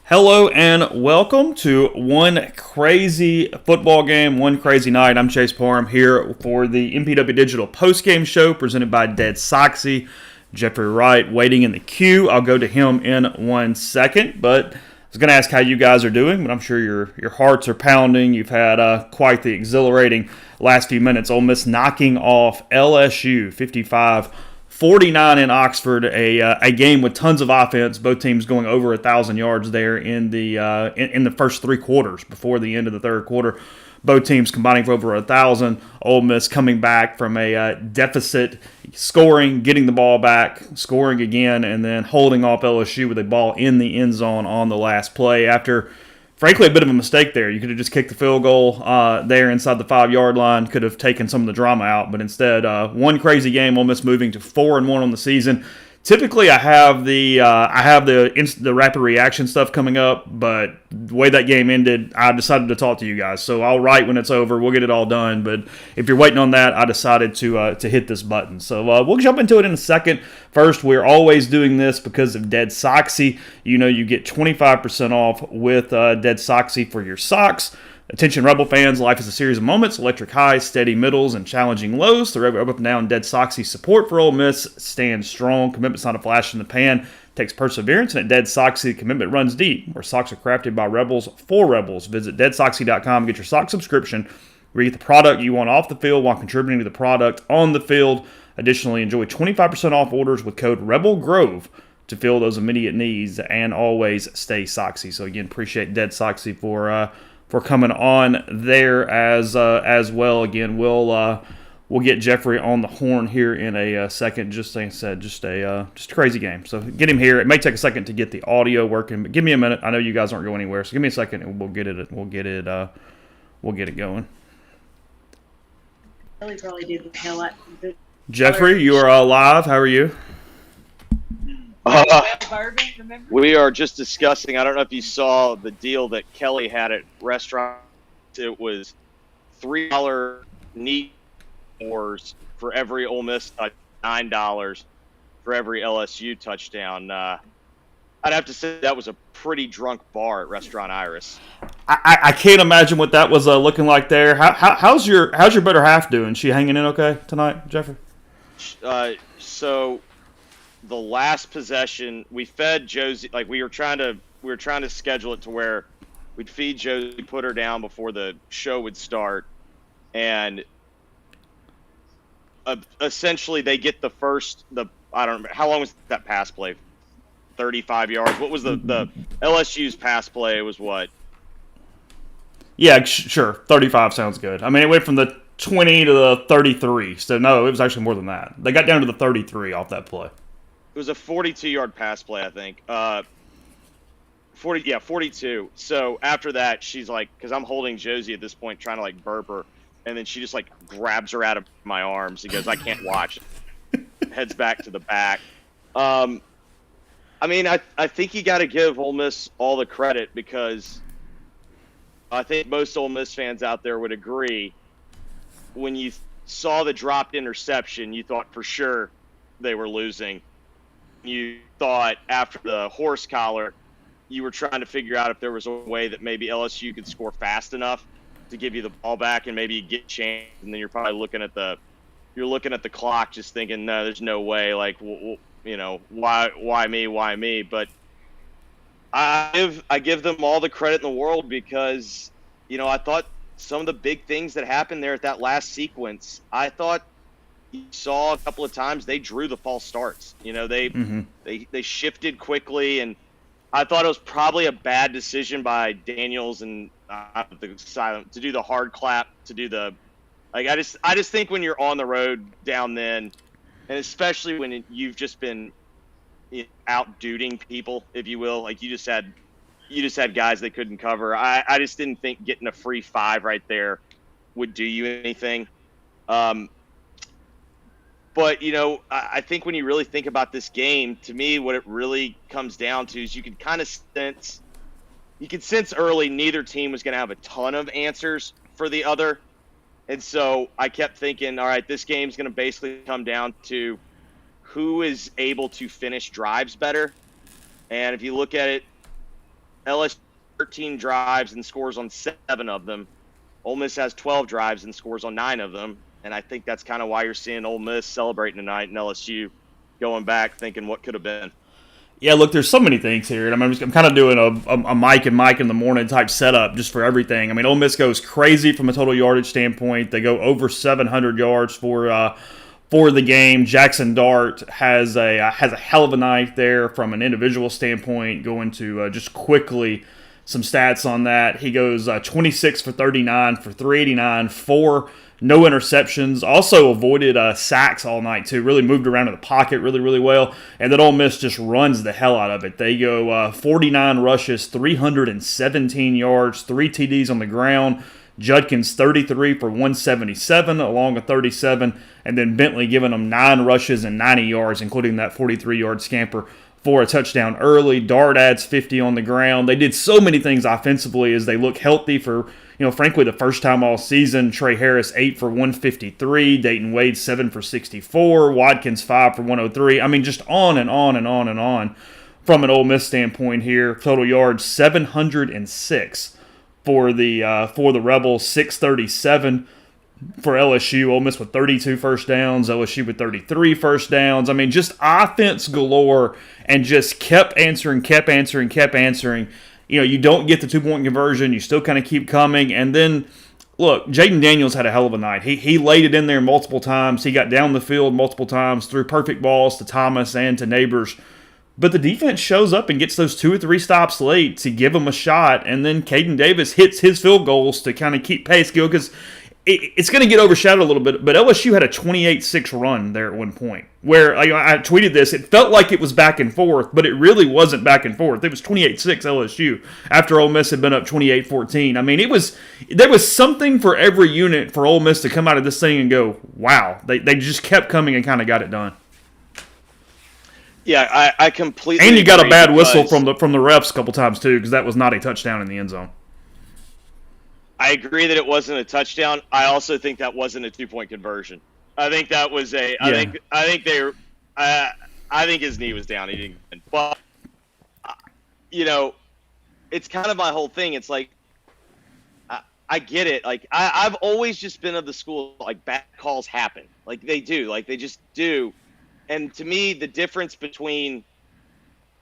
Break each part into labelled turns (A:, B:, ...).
A: Hello and welcome to one crazy football game, one crazy night. I'm Chase Parham here for the MPW Digital Postgame Show presented by Dead Soxy. Jeffrey Wright waiting in the queue. I'll go to him in 1 second, but I was going to ask how you guys are doing, but I'm sure your hearts are pounding. You've had quite the exhilarating last few minutes. Ole Miss knocking off LSU 55-49 in Oxford, a game with tons of offense. Both teams going over 1,000 yards there in the first three quarters before the end of the third quarter. Both teams combining for over 1,000. Ole Miss coming back from a deficit, scoring, getting the ball back, scoring again, and then holding off LSU with a ball in the end zone on the last play after, frankly, a bit of a mistake there. You could have just kicked the field goal there inside the 5-yard line, could have taken some of the drama out, but instead, one crazy game, Ole Miss moving to 4-1 on the season. Typically, I have the rapid reaction stuff coming up, but the way that game ended, I decided to talk to you guys. So I'll write when it's over. We'll get it all done. But if you're waiting on that, I decided to hit this button. So we'll jump into it in a second. First, we're always doing this because of Dead Soxy. You know, you get 25% off with Dead Soxy for your socks. Attention Rebel fans, life is a series of moments, electric highs, steady middles, and challenging lows. The regular up and down Dead Soxy support for Ole Miss stands strong. Commitment's not a flash in the pan. It takes perseverance, and at Dead Soxy, commitment runs deep. Where socks are crafted by rebels for rebels. Visit deadsoxy.com and get your sock subscription where you get the product you want off the field while contributing to the product on the field. Additionally, enjoy 25% off orders with code REBELGROVE to fill those immediate needs, and always stay Soxy. So again, appreciate Dead Soxy for coming on there as well. Again, we'll get Jeffrey on the horn here in a second. Just like I said, just a crazy game. So get him here. It may take a second to get the audio working, but give me a minute. I know you guys aren't going anywhere, so give me a second and we'll get it going.
B: Probably did the hell out.
A: Jeffrey, you are live. How are you?
C: We are just discussing. I don't know if you saw the deal that Kelly had at restaurant. It was $3 neat wars for every Ole Miss touchdown, $9 for every LSU touchdown. I'd have to say that was a pretty drunk bar at Restaurant Iris.
A: I can't imagine what that was looking like there. How's your better half doing? She hanging in okay tonight, Jeffrey?
C: So the last possession, we fed Josie. Like we were trying to schedule it to where we'd feed Josie, put her down before the show would start, and essentially they get the I don't remember how long was that pass play. 35 yards. What was the LSU's pass play? Was what?
A: Yeah, sure. 35 sounds good. I mean, it went from the 20 to the 33. So no, it was actually more than that. They got down to the 33 off that play.
C: It was a 42-yard pass play, I think. 42. So after that, she's like, because I'm holding Josie at this point, trying to like burp her, and then she just like grabs her out of my arms and goes, "I can't watch." Heads back to the back. I mean, I think you got to give Ole Miss all the credit, because I think most Ole Miss fans out there would agree. When you saw the dropped interception, you thought for sure they were losing. You thought after the horse collar, you were trying to figure out if there was a way that maybe LSU could score fast enough to give you the ball back and maybe get changed. And then you're probably looking at the clock, just thinking, no, there's no way. Like, why me? But I give them all the credit in the world, because, I thought some of the big things that happened there at that last sequence, I thought you saw a couple of times they drew the false starts. They shifted quickly, and I thought it was probably a bad decision by Daniels and to do the hard clap, to do the like. I just think when you're on the road down then, and especially when you've just been out duding people, if you will, like you just had guys they couldn't cover. I just didn't think getting a free 5 right there would do you anything. But, I think when you really think about this game, to me, what it really comes down to is you could sense early neither team was going to have a ton of answers for the other. And so I kept thinking, all right, this game's going to basically come down to who is able to finish drives better. And if you look at it, LSU 13 drives and scores on 7 of them. Ole Miss has 12 drives and scores on 9 of them. And I think that's kind of why you're seeing Ole Miss celebrating tonight and LSU going back thinking what could have been.
A: Yeah, look, there's so many things here. I'm kind of doing a Mike and Mike in the morning type setup just for everything. I mean, Ole Miss goes crazy from a total yardage standpoint. They go over 700 yards for the game. Jackson Dart has a hell of a night there from an individual standpoint. Going to just quickly some stats on that. He goes 26 for 39 for 389, 4 no interceptions. Also avoided sacks all night too. Really moved around in the pocket really well. And then Ole Miss just runs the hell out of it. They go 49 rushes, 317 yards, 3 TDs on the ground. Judkins 33 for 177 along with 37. And then Bentley giving them 9 rushes and 90 yards, including that 43-yard scamper for a touchdown early. Dart adds 50 on the ground. They did so many things offensively as they look healthy for, frankly, the first time all season. Trey Harris 8 for 153. Dayton Wade 7 for 64. Watkins 5 for 103. I mean, just on and on and on and on from an Ole Miss standpoint here. Total yards 706 for the Rebels, 637 for LSU. Ole Miss with 32 first downs, LSU with 33 first downs. I mean, just offense galore, and just kept answering. You don't get the 2-point conversion. You still kind of keep coming. And then, look, Jaden Daniels had a hell of a night. He laid it in there multiple times. He got down the field multiple times, threw perfect balls to Thomas and to Neighbors. But the defense shows up and gets those 2 or 3 stops late to give them a shot. And then Caden Davis hits his field goals to kind of keep pace, because it's going to get overshadowed a little bit, but LSU had a 28-6 run there at one point where I tweeted this. It felt like it was back and forth, but it really wasn't back and forth. It was 28-6 LSU after Ole Miss had been up 28-14. I mean, there was something for every unit for Ole Miss to come out of this thing and go, wow. They just kept coming and kind of got it done.
C: Yeah, I completely
A: And you got a bad whistle from the refs a couple times too, because that was not a touchdown in the end zone.
C: I agree that it wasn't a touchdown. I also think that wasn't a 2-point conversion. I think that was I think his knee was down. He didn't. But it's kind of my whole thing. It's like I get it. Like I've always just been of the school, like, bad calls happen. Like they do. Like they just do. And to me, the difference between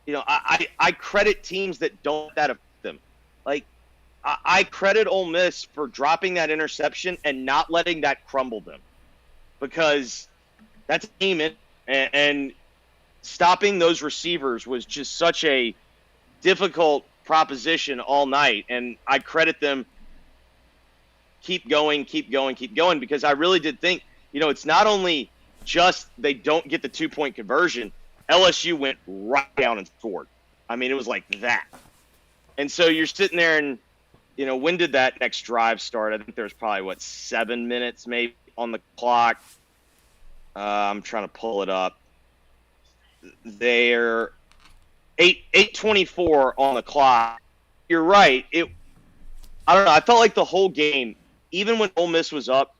C: I credit teams that don't that affect them. Like, I credit Ole Miss for dropping that interception and not letting that crumble them, because that's a team, and stopping those receivers was just such a difficult proposition all night. And I credit them. Keep going, because I really did think, it's not only just they don't get the 2-point conversion. LSU went right down and scored. I mean, it was like that. And so you're sitting there and, when did that next drive start? I think there was probably, 7 minutes maybe on the clock. I'm trying to pull it up. They're 8:24 on the clock. You're right. I don't know. I felt like the whole game, even when Ole Miss was up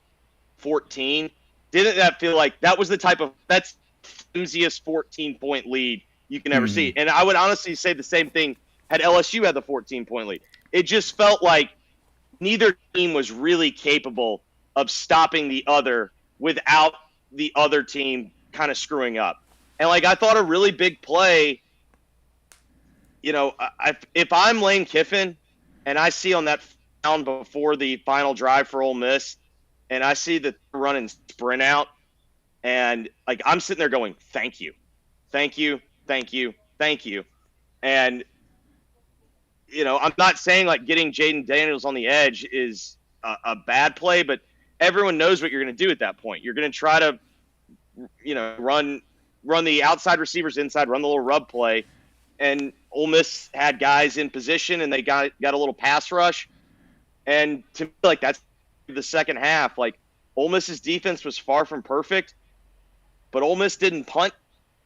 C: 14, didn't that feel like that was that's the flimsiest 14-point lead you can ever see? And I would honestly say the same thing had LSU had the 14-point lead. It just felt like neither team was really capable of stopping the other without the other team kind of screwing up. And, I thought a really big play, if I'm Lane Kiffin and I see on that down before the final drive for Ole Miss, and I see the run and sprint out, and, I'm sitting there going, thank you. And, I'm not saying, getting Jaden Daniels on the edge is a bad play, but everyone knows what you're going to do at that point. You're going to try to, run the outside receivers inside, run the little rub play. And Ole Miss had guys in position, and they got a little pass rush. And to me, that's the second half. Ole Miss's defense was far from perfect, but Ole Miss didn't punt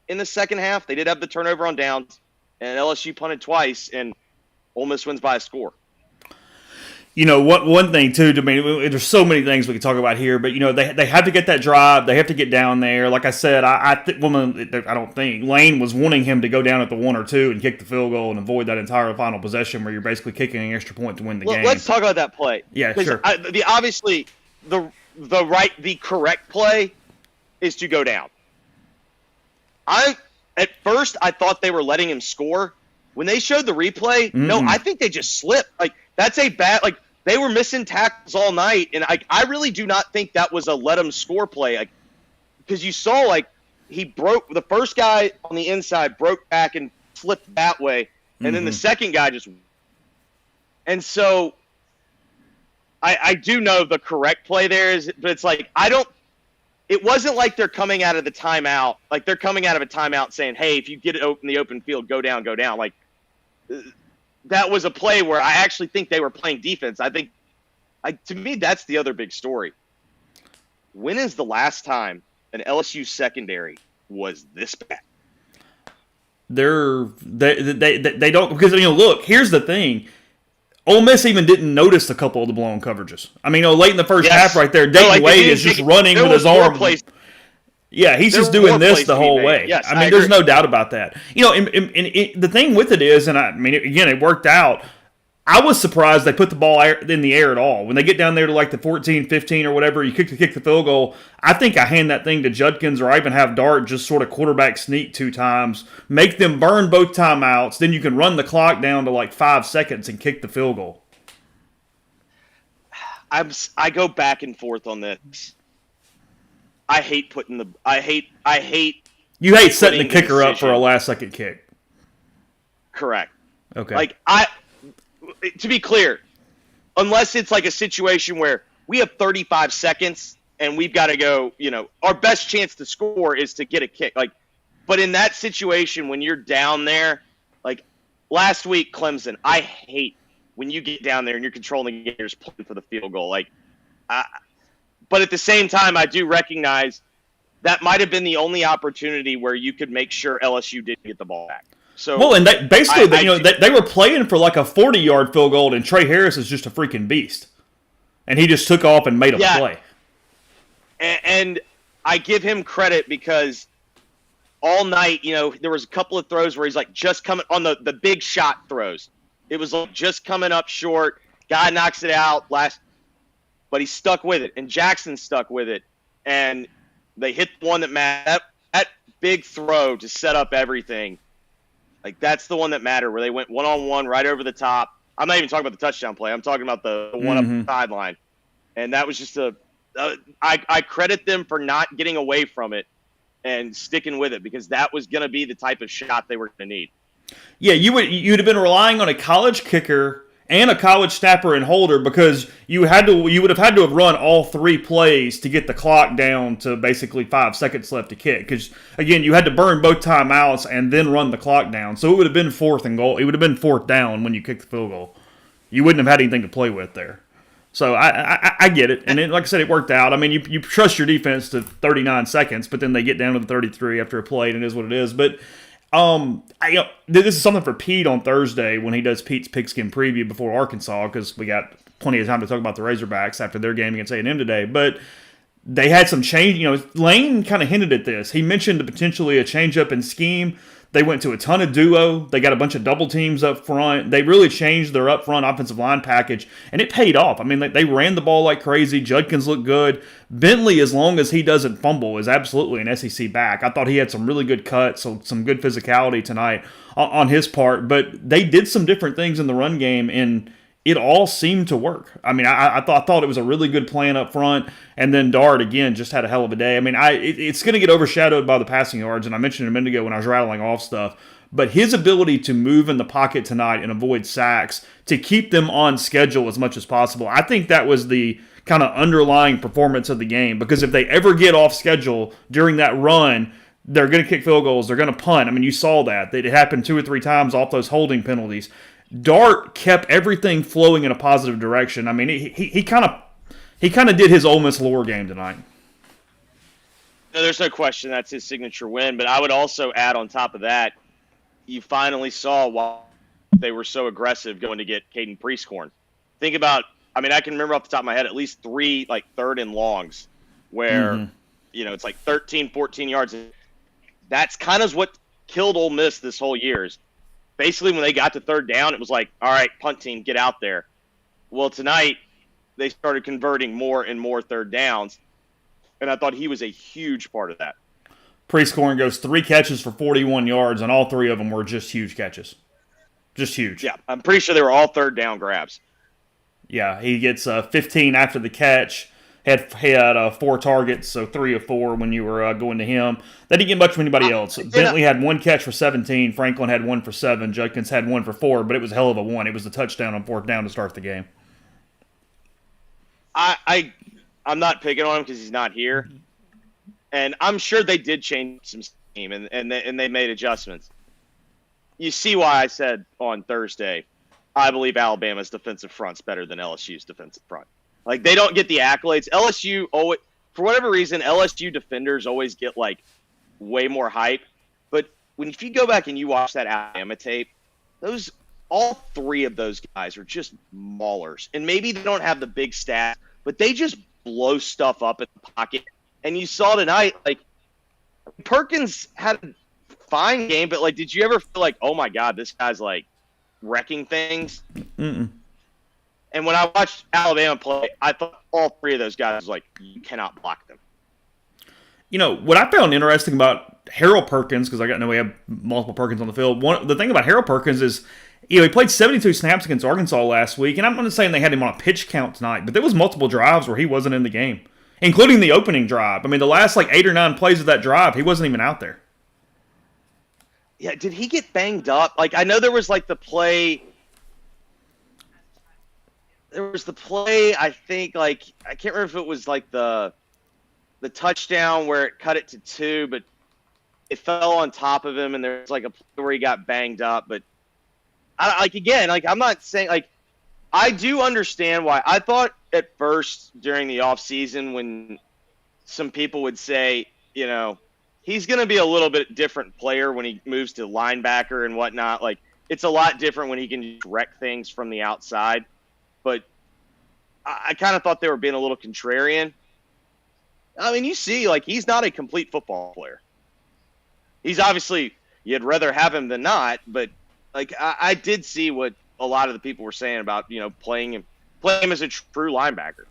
C: in the second half. They did have the turnover on downs, and LSU punted twice, and Ole Miss wins by a score.
A: one thing too. I mean, there's so many things we can talk about here, but they have to get that drive. They have to get down there. Like I said, I don't think Lane was wanting him to go down at the 1 or 2 and kick the field goal and avoid that entire final possession where you're basically kicking an extra point to win the game.
C: Let's talk about that play.
A: Yeah, sure.
C: Obviously, the correct play is to go down. At first I thought they were letting him score. When they showed the replay, no, I think they just slipped. Like, that's a bad, like, they were missing tackles all night, and I really do not think that was a let him score play. Like, because you saw, like, he broke, the first guy on the inside broke back and flipped that way, and then the second guy just, and so I do know the correct play there is, but it's like, it wasn't like they're coming out of the timeout, like they're coming out of a timeout saying, hey, if you get it in the open field, go down. Like, that was a play where I actually think they were playing defense. I think, to me, that's the other big story. When is the last time an LSU secondary was this bad?
A: They don't, because look, here's the thing. Ole Miss even didn't notice a couple of the blown coverages. I mean, late in the first half right there, Dayton Wade is just running with his arm. Yeah, he's just doing this the whole way.
C: Yes,
A: I mean, there's no doubt about that. The thing with it is, and I mean, again, it worked out. I was surprised they put the ball in the air at all. When they get down there to like the 14, 15 or whatever, you kick the field goal. I think I hand that thing to Judkins, or I even have Dart just sort of quarterback sneak 2 times, make them burn both timeouts, then you can run the clock down to like 5 seconds and kick the field goal.
C: I go back and forth on this. I hate
A: You hate setting the kicker up for a last-second kick.
C: Correct.
A: Okay.
C: Like, to be clear, unless it's like a situation where we have 35 seconds and we've got to go, our best chance to score is to get a kick. Like, but in that situation, when you're down there, like last week, Clemson, I hate when you get down there and you're controlling the game, you're just playing for the field goal. Like, but at the same time, I do recognize that might have been the only opportunity where you could make sure LSU didn't get the ball back. So,
A: well, and they were playing for like a 40-yard field goal, and Trey Harris is just a freaking beast, and he just took off and made a play.
C: And I give him credit because all night, there was a couple of throws where he's like just coming on the big shot throws. It was like just coming up short. Guy knocks it out but he stuck with it, and Jackson stuck with it, and they hit the one that big throw to set up everything. Like, that's the one that mattered, where they went one-on-one right over the top. I'm not even talking about the touchdown play. I'm talking about the one up the sideline. And that was just I credit them for not getting away from it and sticking with it, because that was going to be the type of shot they were going to need.
A: Yeah, you'd have been relying on a college kicker and a college snapper and holder, because you would have had to have run all 3 plays to get the clock down to basically 5 seconds left to kick. Because again, you had to burn both timeouts and then run the clock down. So it would have been 4th and goal. It would have been 4th down when you kicked the field goal. You wouldn't have had anything to play with there. So I get it, and like I said, it worked out. I mean, you trust your defense to 39 seconds, but then they get down to the 33 after a play, and it is what it is. But this is something for Pete on Thursday when he does Pete's Pigskin preview before Arkansas, because we got plenty of time to talk about the Razorbacks after their game against A&M today. But they had some change. Lane kind of hinted at this. He mentioned potentially a change up in scheme. They went to a ton of duo. They got a bunch of double teams up front. They really changed their up front offensive line package, and it paid off. I mean, they ran the ball like crazy. Judkins looked good. Bentley, as long as he doesn't fumble, is absolutely an SEC back. I thought he had some really good cuts, so some good physicality tonight on his part. But they did some different things in the run game, and it all seemed to work. I mean, I thought it was a really good plan up front, and then Dart, again, just had a hell of a day. I mean, it's going to get overshadowed by the passing yards, and I mentioned a minute ago when I was rattling off stuff, but his ability to move in the pocket tonight and avoid sacks, to keep them on schedule as much as possible, I think that was the kind of underlying performance of the game, because if they ever get off schedule during that run, they're going to kick field goals, they're going to punt. I mean, you saw that. It happened 2 or 3 times off those holding penalties. Dart kept everything flowing in a positive direction. I mean, he kind of did his Ole Miss lore game tonight.
C: No, there's no question that's his signature win. But I would also add on top of that, you finally saw why they were so aggressive going to get Caden Prieskorn. Think about, I mean, I can remember off the top of my head at least 3 like third and longs where, it's like 13, 14 yards. That's kind of what killed Ole Miss this whole year. Is basically when they got to third down, it was like, all right, punt team, get out there. Well, tonight they started converting more and more third downs, and I thought he was a huge part of that.
A: Pre-scoring goes 3 catches for 41 yards, and all 3 of them were just huge catches. Just huge.
C: Yeah, I'm pretty sure they were all third down grabs.
A: Yeah, he gets 15 after the catch. Had 4 targets, so 3 of 4 when you were going to him. That didn't get much from anybody else. Bentley had 1 catch for 17. Franklin had 1 for 7. Judkins had 1 for 4, but it was a hell of a one. It was the touchdown on 4th down to start the game.
C: I'm not picking on him because he's not here, and I'm sure they did change some scheme and they made adjustments. You see why I said on Thursday, I believe Alabama's defensive front's better than LSU's defensive front. Like, they don't get the accolades. LSU always, for whatever reason, LSU defenders always get like way more hype. But if you go back and you watch that Alabama tape, all 3 of those guys are just maulers. And maybe they don't have the big stats, but they just blow stuff up in the pocket. And you saw tonight, like, Perkins had a fine game, but like, did you ever feel like, oh my God, this guy's like wrecking things?
A: Mm-mm.
C: And when I watched Alabama play, I thought all 3 of those guys, like, you cannot block them.
A: You know, what I found interesting about Harold Perkins, because I know we have multiple Perkins on the field, the thing about Harold Perkins is, he played 72 snaps against Arkansas last week, and I'm not saying they had him on a pitch count tonight, but there was multiple drives where he wasn't in the game, including the opening drive. I mean, the last, 8 or 9 plays of that drive, he wasn't even out there.
C: Yeah, did he get banged up? Like, I know there was, the play... There was the play, I think, I can't remember if it was, the touchdown where it cut it to 2, but it fell on top of him, and there was, a play where he got banged up. But, I'm not saying, I do understand why. I thought at first during the offseason when some people would say, he's going to be a little bit different player when he moves to linebacker and whatnot. It's a lot different when he can wreck things from the outside. But I kind of thought they were being a little contrarian. I mean, you see, he's not a complete football player. He's obviously, you'd rather have him than not, but, I did see what a lot of the people were saying about, playing him as a true linebacker.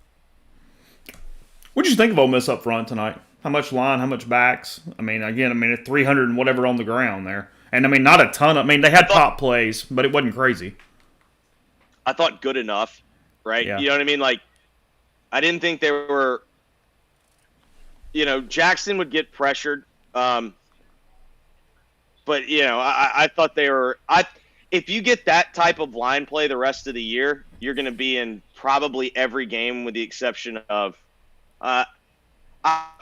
A: What did you think of Ole Miss up front tonight? How much line, how much backs? I mean, 300 and whatever on the ground there. And, not a ton of – they had pop plays, but it wasn't crazy.
C: I thought good enough, right?
A: Yeah.
C: You know what I mean? I didn't think they were Jackson would get pressured. But, I thought they were if you get that type of line play the rest of the year, you're going to be in probably every game with the exception of I'm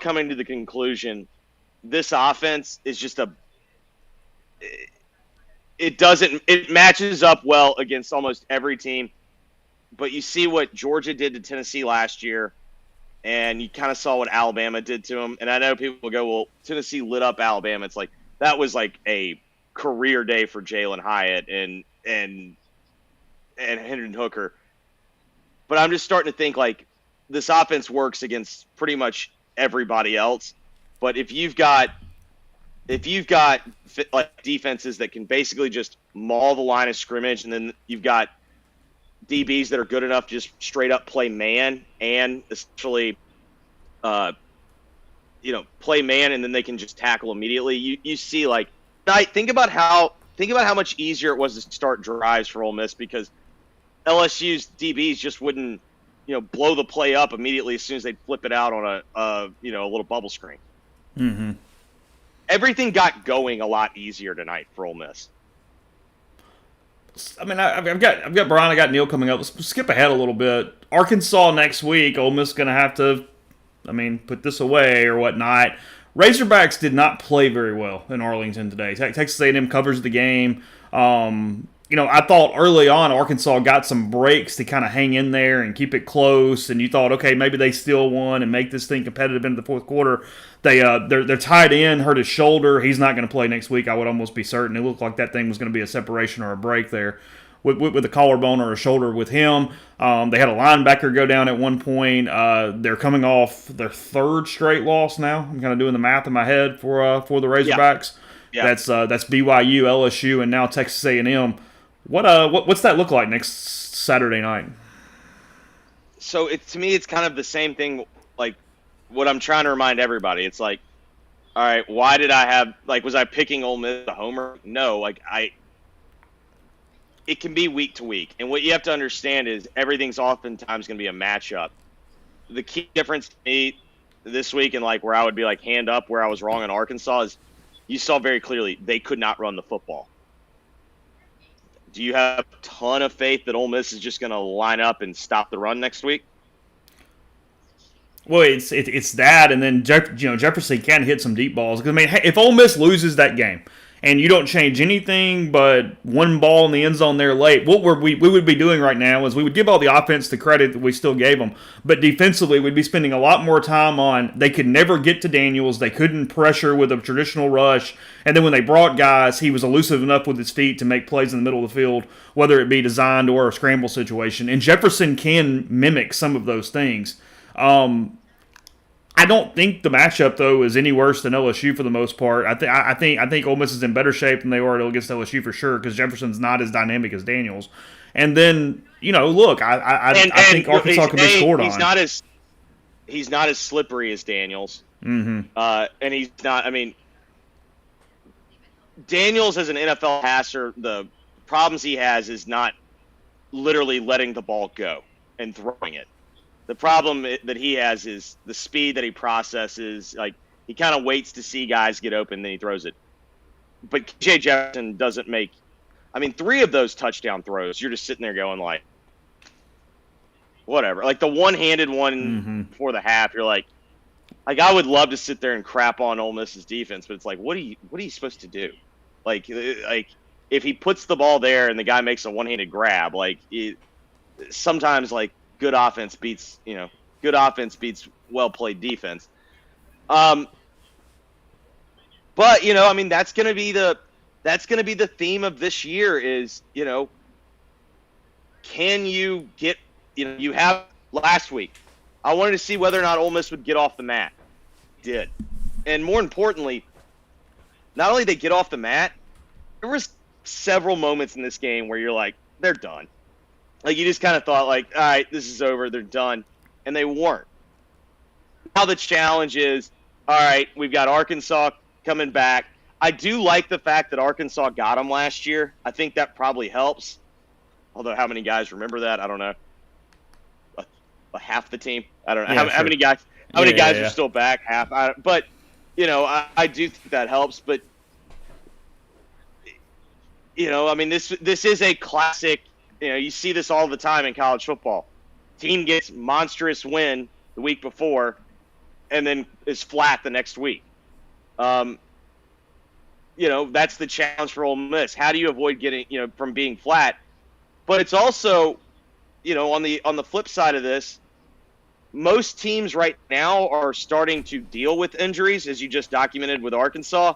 C: coming to the conclusion this offense is just it matches up well against almost every team. But you see what Georgia did to Tennessee last year, and you kind of saw what Alabama did to them. And I know people will go, well, Tennessee lit up Alabama. It's that was a career day for Jalen Hyatt and Hendon Hooker. But I'm just starting to think this offense works against pretty much everybody else. But if you've got defenses that can basically just maul the line of scrimmage, and then you've got DBs that are good enough to just straight up play man and essentially, play man, and then they can just tackle immediately. You see, think about how much easier it was to start drives for Ole Miss because LSU's DBs just wouldn't, blow the play up immediately as soon as they'd flip it out on a little bubble screen.
A: Mm-hmm.
C: Everything got going a lot easier tonight for Ole Miss.
A: I've got Brian, I got Neil coming up. Let's skip ahead a little bit. Arkansas next week. Ole Miss going to have to, put this away or whatnot. Razorbacks did not play very well in Arlington today. Texas A&M covers the game. I thought early on Arkansas got some breaks to kind of hang in there and keep it close, and you thought, okay, maybe they still won and make this thing competitive into the fourth quarter. Their tight end hurt his shoulder. He's not going to play next week, I would almost be certain. It looked like that thing was going to be a separation or a break there. with a collarbone or a shoulder with him. They had a linebacker go down at one point. They're coming off their third straight loss now. I'm kind of doing the math in my head for the Razorbacks.
C: Yeah.
A: That's BYU, LSU, and now Texas A&M. What's that look like next Saturday night?
C: So to me, it's kind of the same thing. Like what I'm trying to remind everybody, it's like, all right, why did I have was I picking Ole Miss a homer? No, it can be week to week, and what you have to understand is everything's oftentimes going to be a matchup. The key difference to me this week, and where I would be hand up where I was wrong in Arkansas, is you saw very clearly they could not run the football. Do you have a ton of faith that Ole Miss is just going to line up and stop the run next week?
A: Well, it's that, and then Jefferson can hit some deep balls. Because if Ole Miss loses that game, and you don't change anything but one ball in the end zone there late, what we would be doing right now is we would give all the offense the credit that we still gave them, but defensively we'd be spending a lot more time on they could never get to Daniels, they couldn't pressure with a traditional rush, and then when they brought guys, he was elusive enough with his feet to make plays in the middle of the field, whether it be designed or a scramble situation, and Jefferson can mimic some of those things. I don't think the matchup, though, is any worse than LSU for the most part. I think Ole Miss is in better shape than they were against LSU for sure because Jefferson's not as dynamic as Daniels. And then, look, I think Arkansas can be scored on.
C: He's not as slippery as Daniels.
A: Mm-hmm.
C: And he's not, Daniels as an NFL passer, the problems he has is not literally letting the ball go and throwing it. The problem that he has is the speed that he processes. He kind of waits to see guys get open, then he throws it. But KJ Jefferson doesn't make – 3 of those touchdown throws, you're just sitting there going whatever. The one-handed one before the half, you're I would love to sit there and crap on Ole Miss's defense, but it's what are you supposed to do? If he puts the ball there and the guy makes a one-handed grab, sometimes good offense beats well played defense. But that's going to be the theme of this year is, can you get, you have last week. I wanted to see whether or not Ole Miss would get off the mat. Did. And more importantly, not only they get off the mat, there was several moments in this game where you're they're done. You just kind of thought, all right, this is over. They're done. And they weren't. Now the challenge is, all right, we've got Arkansas coming back. I do like the fact that Arkansas got them last year. I think that probably helps. Although how many guys remember that? I don't know. Half the team? I don't know. How many guys are still back? Half. But, I do think that helps. But, this is a classic – you see this all the time in college football. Team gets monstrous win the week before and then is flat the next week. That's the challenge for Ole Miss. How do you avoid getting, from being flat? But it's also, on the flip side of this, most teams right now are starting to deal with injuries, as you just documented with Arkansas.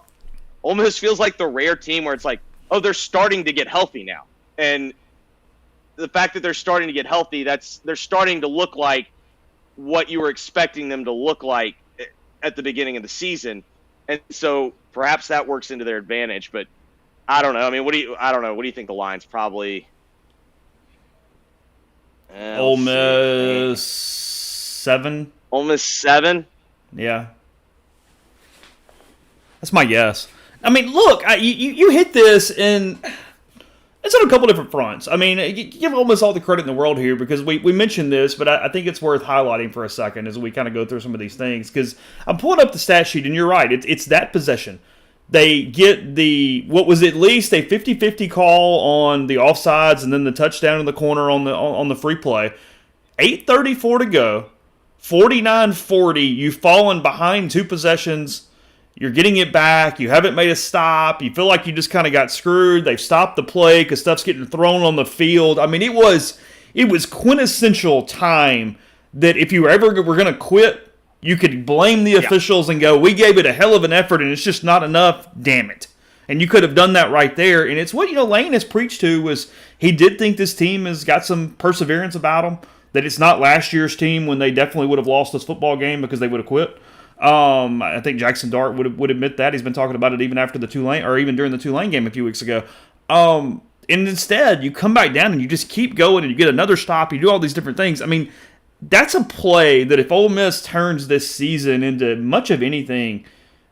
C: Ole Miss feels like the rare team where it's they're starting to get healthy now. And the fact that they're starting to get healthy, they're starting to look like what you were expecting them to look like at the beginning of the season. And so perhaps that works into their advantage, but I don't know. I don't know. What do you think the line's probably?
A: Ole Miss 7.
C: Ole Miss 7?
A: Yeah. That's my guess. Look, you hit this and it's on a couple different fronts. You give Ole Miss all the credit in the world here because we mentioned this, but I think it's worth highlighting for a second as we kind of go through some of these things because I'm pulling up the stat sheet, and you're right. It's that possession. They get what was at least a 50-50 call on the offsides and then the touchdown in the corner on the free play. 8:34 to go, 49-40. You've fallen behind 2 possessions. You're getting it back. You haven't made a stop. You feel like you just kind of got screwed. They've stopped the play because stuff's getting thrown on the field. It was quintessential time that if you ever were going to quit, you could blame the officials and go, we gave it a hell of an effort and it's just not enough. Damn it. And you could have done that right there. And it's what, Lane has preached to was he did think this team has got some perseverance about them, that it's not last year's team when they definitely would have lost this football game because they would have quit. I think Jackson Dart would admit that. He's been talking about it even after the Tulane, or even during the Tulane game a few weeks ago. And instead, you come back down and you just keep going and you get another stop. You do all these different things. I mean, that's a play that if Ole Miss turns this season into much of anything,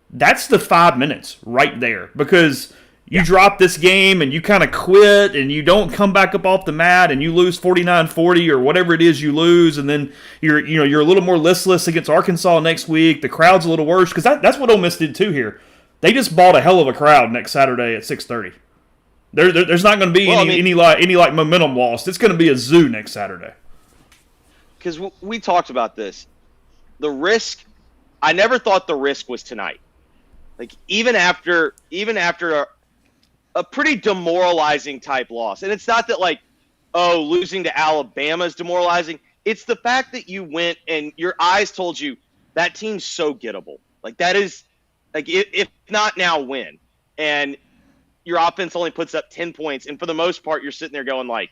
A: that's the 5 minutes right there. Because you drop this game and you kind of quit and you don't come back up off the mat and you lose 49-40 or whatever it is you lose, and then you're a little more listless against Arkansas next week. The crowd's a little worse because that's what Ole Miss did too here. They just bought a hell of a crowd next Saturday at 6:30. There's not going to be any momentum lost. It's going to be a zoo next Saturday.
C: Because we talked about this. The risk, I never thought the risk was tonight. Like, even after a pretty demoralizing type loss. And it's not that, like, losing to Alabama is demoralizing. It's the fact that you went and your eyes told you that team's so gettable. Like, that is, like, if not now, win. And your offense only puts up 10 points. And for the most part, you're sitting there going, like,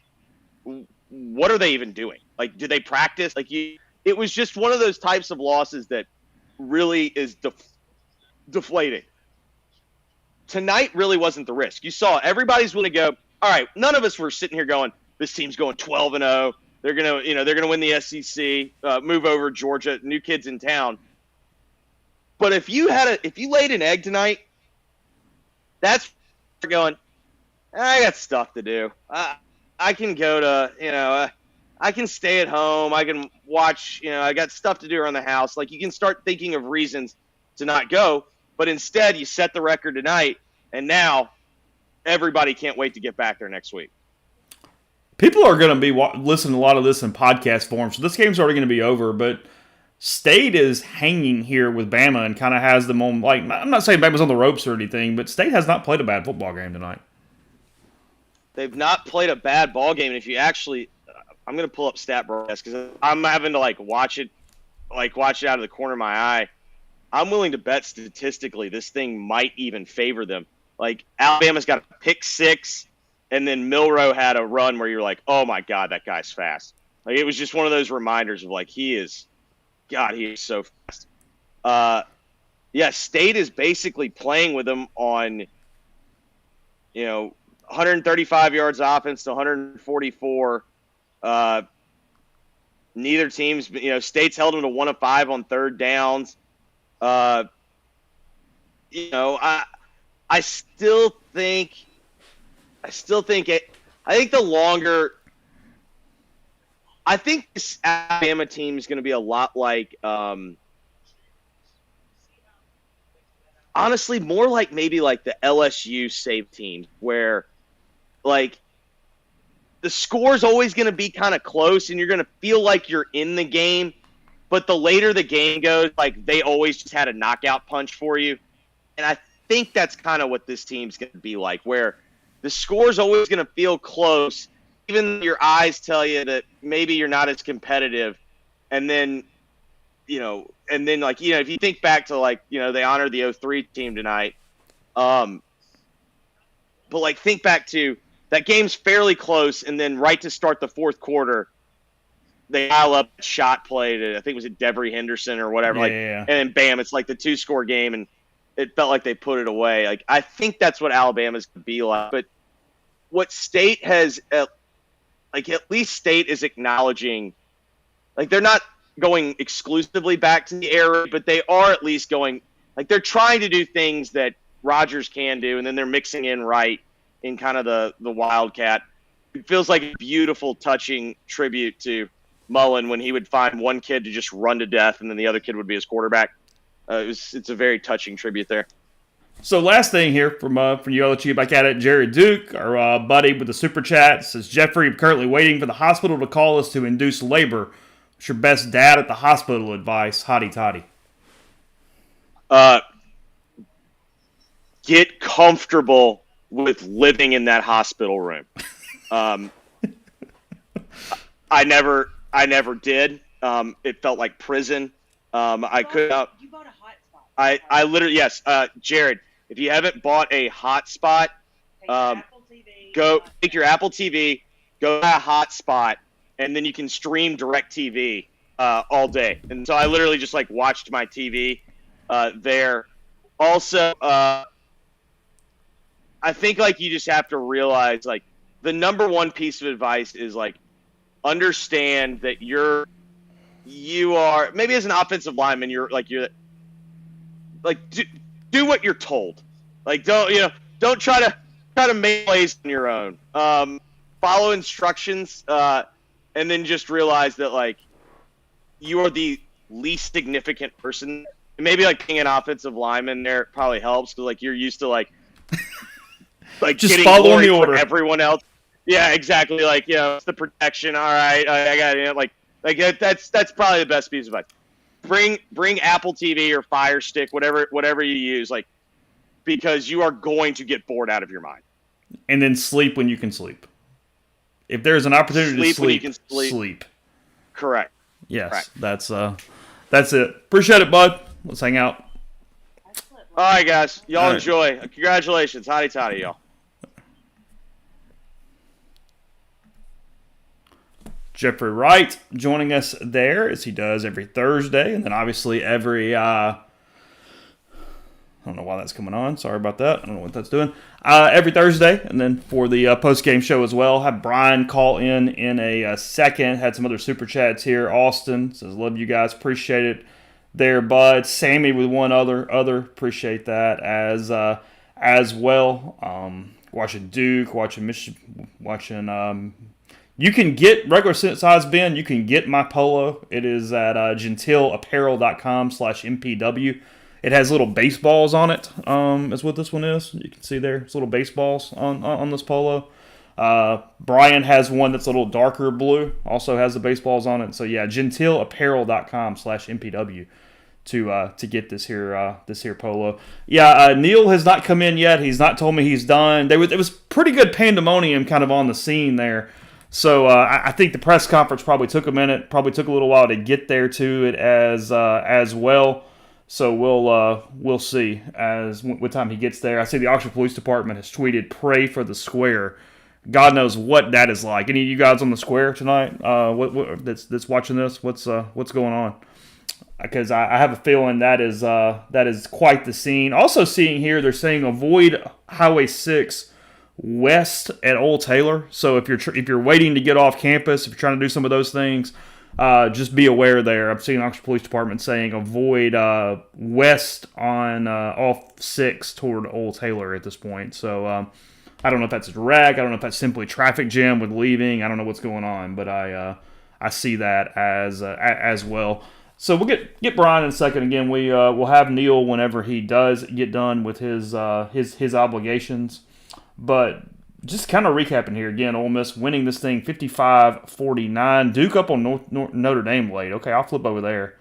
C: what are they even doing? Like, do they practice? Like, it was just one of those types of losses that really is deflating. Tonight really wasn't the risk. You saw everybody's going to go, all right, none of us were sitting here going, this team's going 12-0. They're going to win the SEC, move over Georgia, new kids in town. But if you laid an egg tonight, that's going, I got stuff to do. I can go to, I can stay at home. I can watch, I got stuff to do around the house. Like, you can start thinking of reasons to not go, but instead you set the record tonight, and now everybody can't wait to get back there next week.
A: People are going to be listening to a lot of this in podcast form, so this game's already going to be over, but State is hanging here with Bama and kind of has them on, like, I'm not saying Bama's on the ropes or anything, but State has not played a bad football game tonight.
C: They've not played a bad ball game, and if you actually, I'm going to pull up stat broadcast because I'm having to watch it out of the corner of my eye. I'm willing to bet statistically this thing might even favor them. Like, Alabama's got a pick six, and then Milroe had a run where you're like, oh my God, that guy's fast. Like, it was just one of those reminders of, like, he is so fast. State is basically playing with them on, 135 yards offense to 144. Neither team's, State's held them to 1 of 5 on third downs. I still think this Alabama team is going to be a lot like, honestly, more like maybe like the LSU save teams where, like, the score's always going to be kind of close and you're going to feel like you're in the game, but the later the game goes, like, they always just had a knockout punch for you. And I think that's kind of what this team's going to be like, where the score's always going to feel close, even though your eyes tell you that maybe you're not as competitive. And then, if you think back to, they honored the 03 team tonight. But, think back to that game's fairly close, and then right to start the fourth quarter, they dial up a shot play to, I think it was Devery Henderson or whatever, and then bam, it's like the 2-score game, and it felt like they put it away. Like, I think that's what Alabama's going to be like. But what State has, at least State is acknowledging, like, they're not going exclusively back to the era, but they are at least going, like, they're trying to do things that Rodgers can do, and then they're mixing in right in kind of the Wildcat. It feels like a beautiful, touching tribute to Mullen when he would find one kid to just run to death, and then the other kid would be his quarterback. It's a very touching tribute there.
A: So last thing here from you, I'll let you get back at it. Jared Duke, our buddy with the Super Chat, says, Jeffrey, I'm currently waiting for the hospital to call us to induce labor. What's your best dad at the hospital advice? Hotty toddy.
C: Get comfortable with living in that hospital room. I never did. It felt like prison. I could not. You bought a hot spot. I literally, yes, Jared, if you haven't bought a hotspot, go take your Apple TV, go buy a hotspot, and then you can stream DirecTV all day. And so I literally just like watched my TV there. Also, I think like you just have to realize like the number one piece of advice is like understand that you are maybe as an offensive lineman you're like do what you're told. Like don't try to make plays on your own. Follow instructions and then just realize that like you are the least significant person. Maybe like being an offensive lineman there probably helps because like you're used to like
A: just
C: getting
A: following the
C: glory
A: order.
C: for everyone else. Yeah, exactly. Like it's the protection. All right, I got it. Like that's probably the best piece of advice. Bring Apple TV or Fire Stick, whatever you use, like because you are going to get bored out of your mind.
A: And then sleep when you can sleep. If there's an opportunity to sleep,
C: when you can
A: sleep.
C: Correct.
A: Yes,
C: Correct.
A: That's it. Appreciate it, bud. Let's hang out.
C: All right, guys. Y'all
A: All right.
C: enjoy. Congratulations. Hotty toddy, y'all.
A: Jeffrey Wright joining us there as he does every Thursday, and then obviously every I don't know why that's coming on. Sorry about that. I don't know what that's doing. Every Thursday, and then for the post-game show as well. Have Brian call in a second. Had some other super chats here. Austin says, love you guys. Appreciate it there, bud. Sammy with one other. Appreciate that as well. Watching Duke, watching Michigan, watching... you can get regular size Ben. You can get my polo. It is at gentileapparel.com/mpw. It has little baseballs on it, is what this one is. You can see there. It's little baseballs on this polo. Brian has one that's a little darker blue. Also has the baseballs on it. So, yeah, gentileapparel.com/mpw to get this here polo. Yeah, Neil has not come in yet. He's not told me he's done. It was pretty good pandemonium kind of on the scene there. So I think the press conference probably took a minute, probably took a little while to get there to it as well. So we'll see what time he gets there. I see the Oxford Police Department has tweeted, "Pray for the square." God knows what that is like. Any of you guys on the square tonight? That's watching this? What's going on? Because I have a feeling that is quite the scene. Also seeing here, they're saying avoid Highway 6 west at Old Taylor. So if you're waiting to get off campus, if you're trying to do some of those things, just be aware there. I'm seeing Oxford Police Department saying avoid west on off 6 toward Old Taylor at this point. So I don't know if that's a direct. I don't know if that's simply traffic jam with leaving. I don't know what's going on, but I see that as well. So we'll get Brian in a second. Again, we'll have Neil whenever he does get done with his obligations. But just kind of recapping here again, Ole Miss winning this thing 55-49. Duke up on Notre Dame late. Okay, I'll flip over there.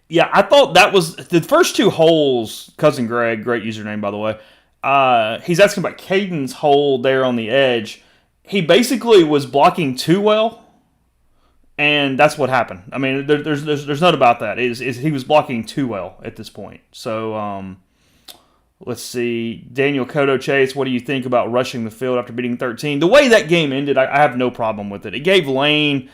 A: Yeah, I thought that was the first two holes. Cousin Greg, great username by the way. He's asking about Caden's hole there on the edge. He basically was blocking too well, and that's what happened. I mean, there's note about that. Is he was blocking too well at this point. So. Let's see. Daniel Cotto Chase, what do you think about rushing the field after beating 13? The way that game ended, I have no problem with it. It gave Lane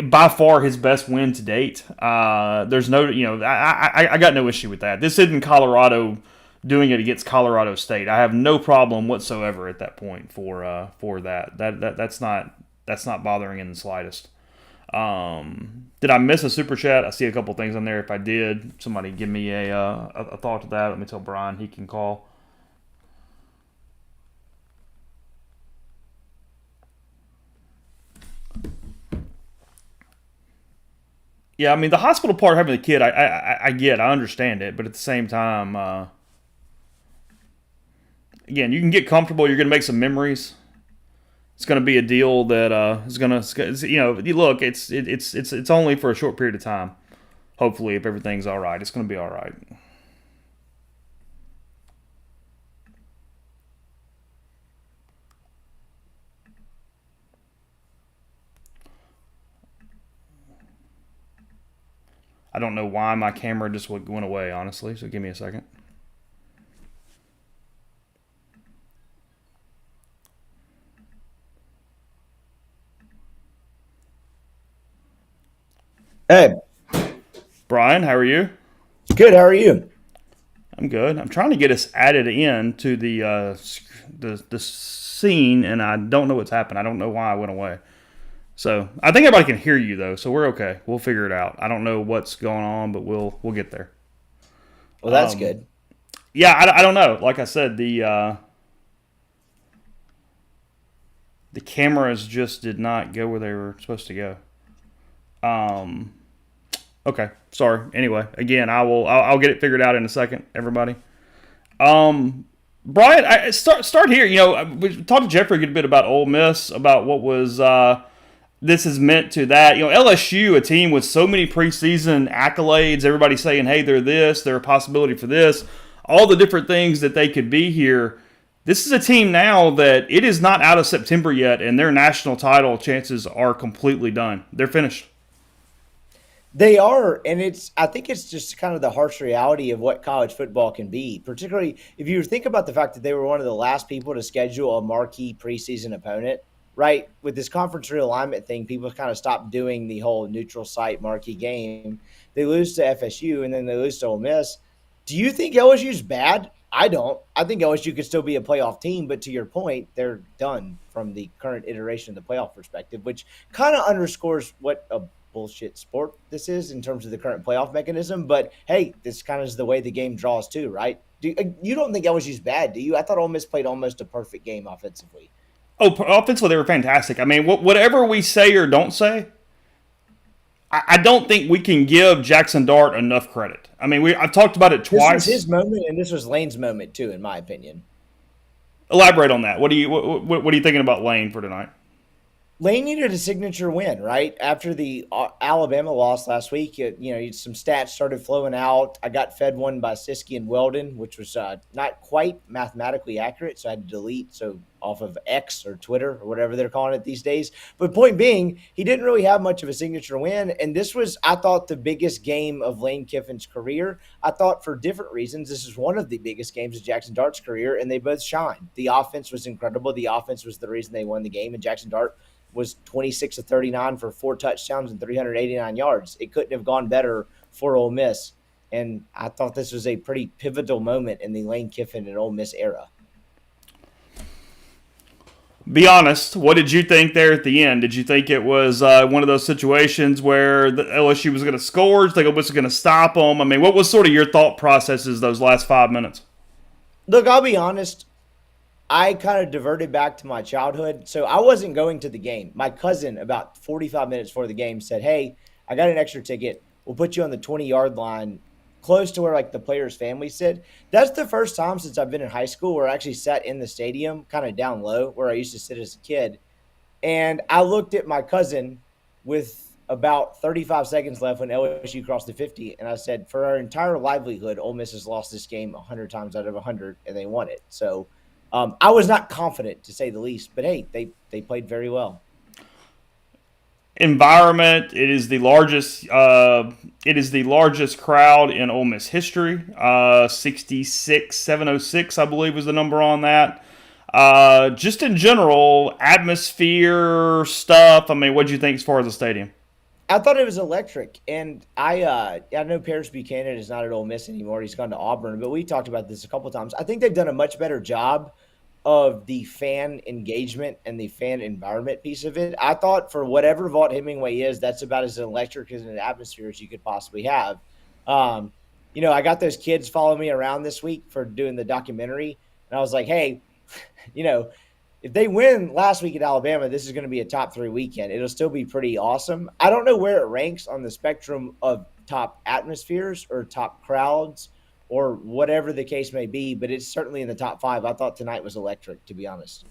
A: by far his best win to date. There's no, I got no issue with that. This isn't Colorado doing it against Colorado State. I have no problem whatsoever at that point for that. That's not bothering in the slightest. Did I miss a super chat? I see a couple things on there. If I did, somebody give me a thought to that. Let me tell Brian he can call. Yeah, I mean the hospital part having the kid, I get, I understand it, but at the same time, again, you can get comfortable. You're going to make some memories. It's going to be a deal that is going to, look, it's only for a short period of time. Hopefully, if everything's all right, it's going to be all right. I don't know why my camera just went away, honestly, so give me a second.
B: Hey,
A: Brian, how are you?
B: good. How are you?
A: I'm good. I'm trying to get us added in to the scene, and I don't know what's happened. I don't know why I went away. So I think everybody can hear you though, so we're okay. We'll figure it out. I don't know what's going on, but we'll get there.
B: Well, that's good.
A: Yeah, I don't know. Like I said, the cameras just did not go where they were supposed to go. Okay, sorry. Anyway, again, I'll get it figured out in a second, everybody. Brian, I start here. You know, we talked to Jeffrey a good bit about Ole Miss, about what was this is meant to that. You know, LSU, a team with so many preseason accolades, everybody saying, hey, they're this, they're a possibility for this, all the different things that they could be here. This is a team now that it is not out of September yet, and their national title chances are completely done. They're finished.
B: They are, and I think it's just kind of the harsh reality of what college football can be, particularly if you think about the fact that they were one of the last people to schedule a marquee preseason opponent, right? With this conference realignment thing, people kind of stopped doing the whole neutral site marquee game. They lose to FSU, and then they lose to Ole Miss. Do you think LSU's bad? I don't. I think LSU could still be a playoff team, but to your point, they're done from the current iteration of the playoff perspective, which kind of underscores what a bullshit sport this is in terms of the current playoff mechanism. But hey, this kind of is the way the game draws too, right? You don't think LSU's bad, do you? I thought Ole Miss played almost a perfect game offensively.
A: Oh, offensively, they were fantastic. I mean, whatever we say or don't say, I don't think we can give Jackson Dart enough credit. I mean, I've talked about it twice.
B: This was his moment, and this was Lane's moment too, in my opinion.
A: Elaborate on that. What are you thinking about Lane for tonight?
B: Lane needed a signature win, right? After the Alabama loss last week, some stats started flowing out. I got fed one by Siski and Weldon, which was not quite mathematically accurate, so I had to delete off of X or Twitter or whatever they're calling it these days. But point being, he didn't really have much of a signature win, and this was, I thought, the biggest game of Lane Kiffin's career. I thought for different reasons, this is one of the biggest games of Jackson Dart's career, and they both shined. The offense was incredible. The offense was the reason they won the game, and Jackson Dart was 26 of 39 for 4 touchdowns and 389 yards. It couldn't have gone better for Ole Miss. And I thought this was a pretty pivotal moment in the Lane Kiffin and Ole Miss era.
A: Be honest, what did you think there at the end? Did you think it was one of those situations where the LSU was going to score? Did you think it was going to stop them? I mean, what was sort of your thought processes those last 5 minutes?
B: Look, I'll be honest. I kind of diverted back to my childhood. So I wasn't going to the game. My cousin, about 45 minutes before the game, said, hey, I got an extra ticket. We'll put you on the 20-yard line, close to where like the players' families sit. That's the first time since I've been in high school where I actually sat in the stadium, kind of down low, where I used to sit as a kid. And I looked at my cousin with about 35 seconds left when LSU crossed the 50, and I said, for our entire livelihood, Ole Miss has lost this game 100 times out of 100, and they won it. So I was not confident, to say the least, but hey, they played very well.
A: Environment. It is the largest. It is the largest crowd in Ole Miss history. 66,706, I believe, was the number on that. Just in general, atmosphere stuff. I mean, what did you think as far as the stadium?
B: I thought it was electric, and I know Paris Buchanan is not at Ole Miss anymore. He's gone to Auburn, but we talked about this a couple of times. I think they've done a much better job of the fan engagement and the fan environment piece of it. I thought for whatever Vaught Hemingway is, that's about as electric as an atmosphere as you could possibly have. I got those kids following me around this week for doing the documentary, and I was like, hey, if they win last week at Alabama, this is going to be a top 3 weekend. It'll still be pretty awesome. I don't know where it ranks on the spectrum of top atmospheres or top crowds or whatever the case may be, but it's certainly in the top 5. I thought tonight was electric, to be honest.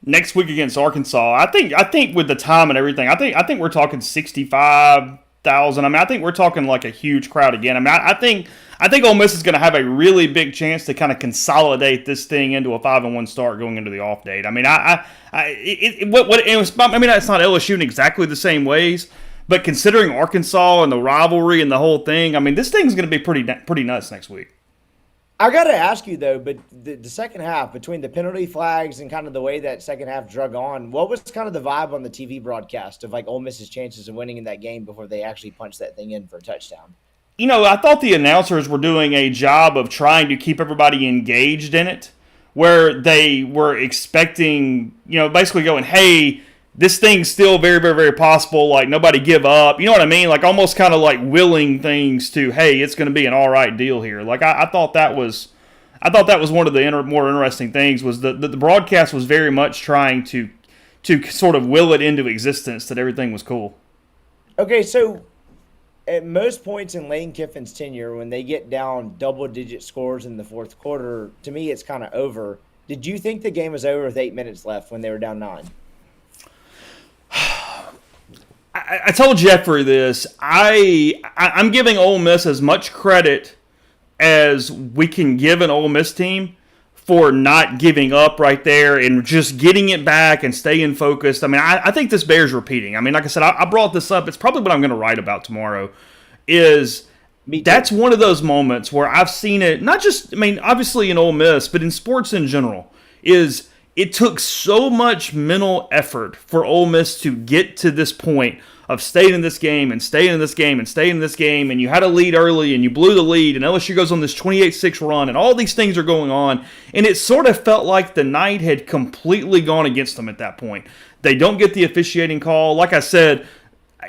A: Next week against Arkansas, I think with the time and everything, I think we're talking 65,000. I mean, I think we're talking like a huge crowd again. I mean, I think Ole Miss is going to have a really big chance to kind of consolidate this thing into a 5-1 start going into the off date. I mean, it's not LSU in exactly the same ways, But considering Arkansas and the rivalry and the whole thing, I mean, this thing's going to be pretty nuts next week.
B: I got to ask you, though, but the second half, between the penalty flags and kind of the way that second half drug on, what was kind of the vibe on the TV broadcast of like Ole Miss's chances of winning in that game before they actually punched that thing in for a touchdown?
A: I thought the announcers were doing a job of trying to keep everybody engaged in it, where they were expecting, basically going, hey, this thing's still very, very, very possible. Like, nobody give up. You know what I mean? Like, almost kind of like willing things to, hey, it's going to be an all right deal here. Like, I thought that was one of the more interesting things was that the broadcast was very much trying to sort of will it into existence that everything was cool.
B: Okay, so at most points in Lane Kiffin's tenure, when they get down double-digit scores in the fourth quarter, to me it's kind of over. Did you think the game was over with 8 minutes left when they were down 9?
A: I told Jeffrey this. I'm giving Ole Miss as much credit as we can give an Ole Miss team for not giving up right there and just getting it back and staying focused. I mean, I think this bears repeating. I mean, like I said, I brought this up. It's probably what I'm going to write about tomorrow. That's one of those moments where I've seen it, not just, I mean, obviously in Ole Miss, but in sports in general, it took so much mental effort for Ole Miss to get to this point of staying in this game and staying in this game and staying in this game, and you had a lead early and you blew the lead, and LSU goes on this 28-6 run, and all these things are going on, and it sort of felt like the night had completely gone against them at that point. They don't get the officiating call. Like I said,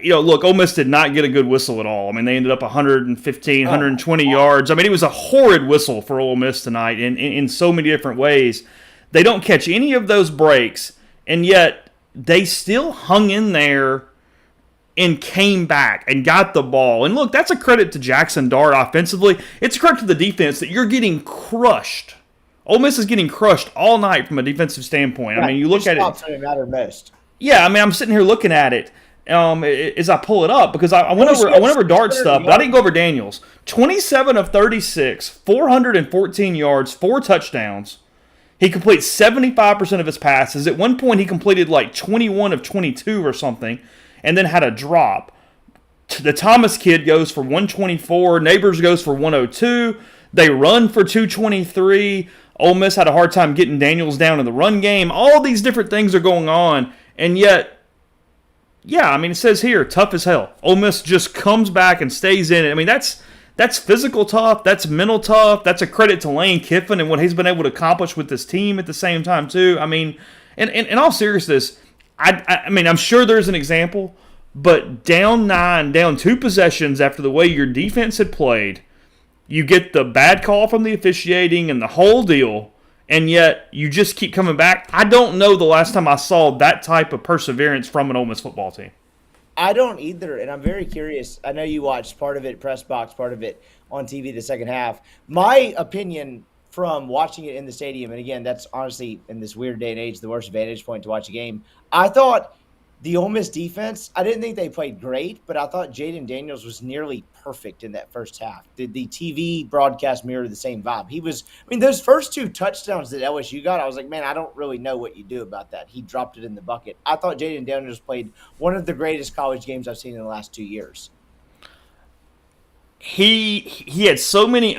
A: look, Ole Miss did not get a good whistle at all. I mean, they ended up 115, 120 yards. I mean, it was a horrid whistle for Ole Miss tonight in so many different ways. They don't catch any of those breaks, and yet they still hung in there and came back and got the ball. And look, that's a credit to Jackson Dart offensively. It's a credit to the defense that you're getting crushed. Ole Miss is getting crushed all night from a defensive standpoint. I mean, you look at it.
B: Matter most.
A: Yeah, I mean, I'm sitting here looking at it as I pull it up because I went over Dart stuff, but I didn't go over Daniels. 27 of 36, 414 yards, 4 touchdowns. He completes 75% of his passes. At one point, he completed like 21 of 22 or something, and then had a drop. The Thomas kid goes for 124. Neighbors goes for 102. They run for 223. Ole Miss had a hard time getting Daniels down in the run game. All these different things are going on, and yet, yeah, I mean, it says here, tough as hell. Ole Miss just comes back and stays in it. I mean, that's physical tough. That's mental tough. That's a credit to Lane Kiffin and what he's been able to accomplish with this team at the same time, too. I mean, in all seriousness, I mean, I'm sure there's an example, but down 9, down 2 possessions after the way your defense had played, you get the bad call from the officiating and the whole deal, and yet you just keep coming back. I don't know the last time I saw that type of perseverance from an Ole Miss football team.
B: I don't either, and I'm very curious. I know you watched part of it, press box, part of it on TV the second half. My opinion from watching it in the stadium, and again, that's honestly, in this weird day and age, the worst vantage point to watch a game. I thought the Ole Miss defense, I didn't think they played great, but I thought Jaden Daniels was nearly perfect in that first half. The TV broadcast mirrored the same vibe. Those first 2 touchdowns that LSU got, I was like, man, I don't really know what you do about that. He dropped it in the bucket. I thought Jaden Daniels played one of the greatest college games I've seen in the last 2 years.
A: He had so many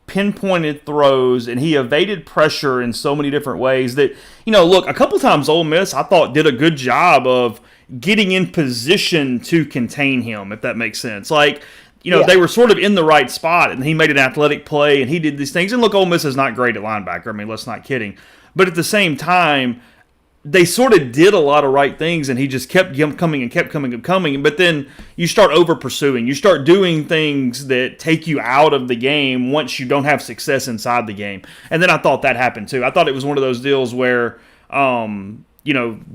A: pinpointed throws, and he evaded pressure in so many different ways that, look, a couple times Ole Miss, I thought, did a good job of getting in position to contain him, if that makes sense. Like, they were sort of in the right spot, and he made an athletic play, and he did these things. And look, Ole Miss is not great at linebacker. I mean, let's not kidding. But at the same time, they sort of did a lot of right things, and he just kept coming and kept coming and coming. But then you start over-pursuing. You start doing things that take you out of the game once you don't have success inside the game. And then I thought that happened too. I thought it was one of those deals where,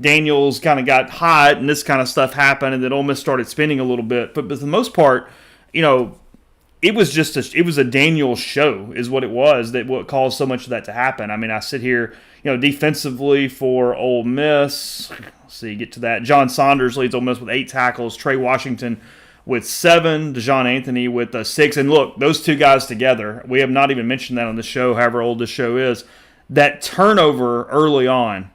A: Daniels kind of got hot and this kind of stuff happened, and then Ole Miss started spinning a little bit. But for the most part, it was just it was a Daniels show is what it was, that what caused so much of that to happen. I mean, I sit here, defensively for Ole Miss. Let's see, get to that. John Saunders leads Ole Miss with 8 tackles. Trey Washington with 7. DeJohn Anthony with 6. And look, those 2 guys together, we have not even mentioned that on the show, however old this show is. That turnover early on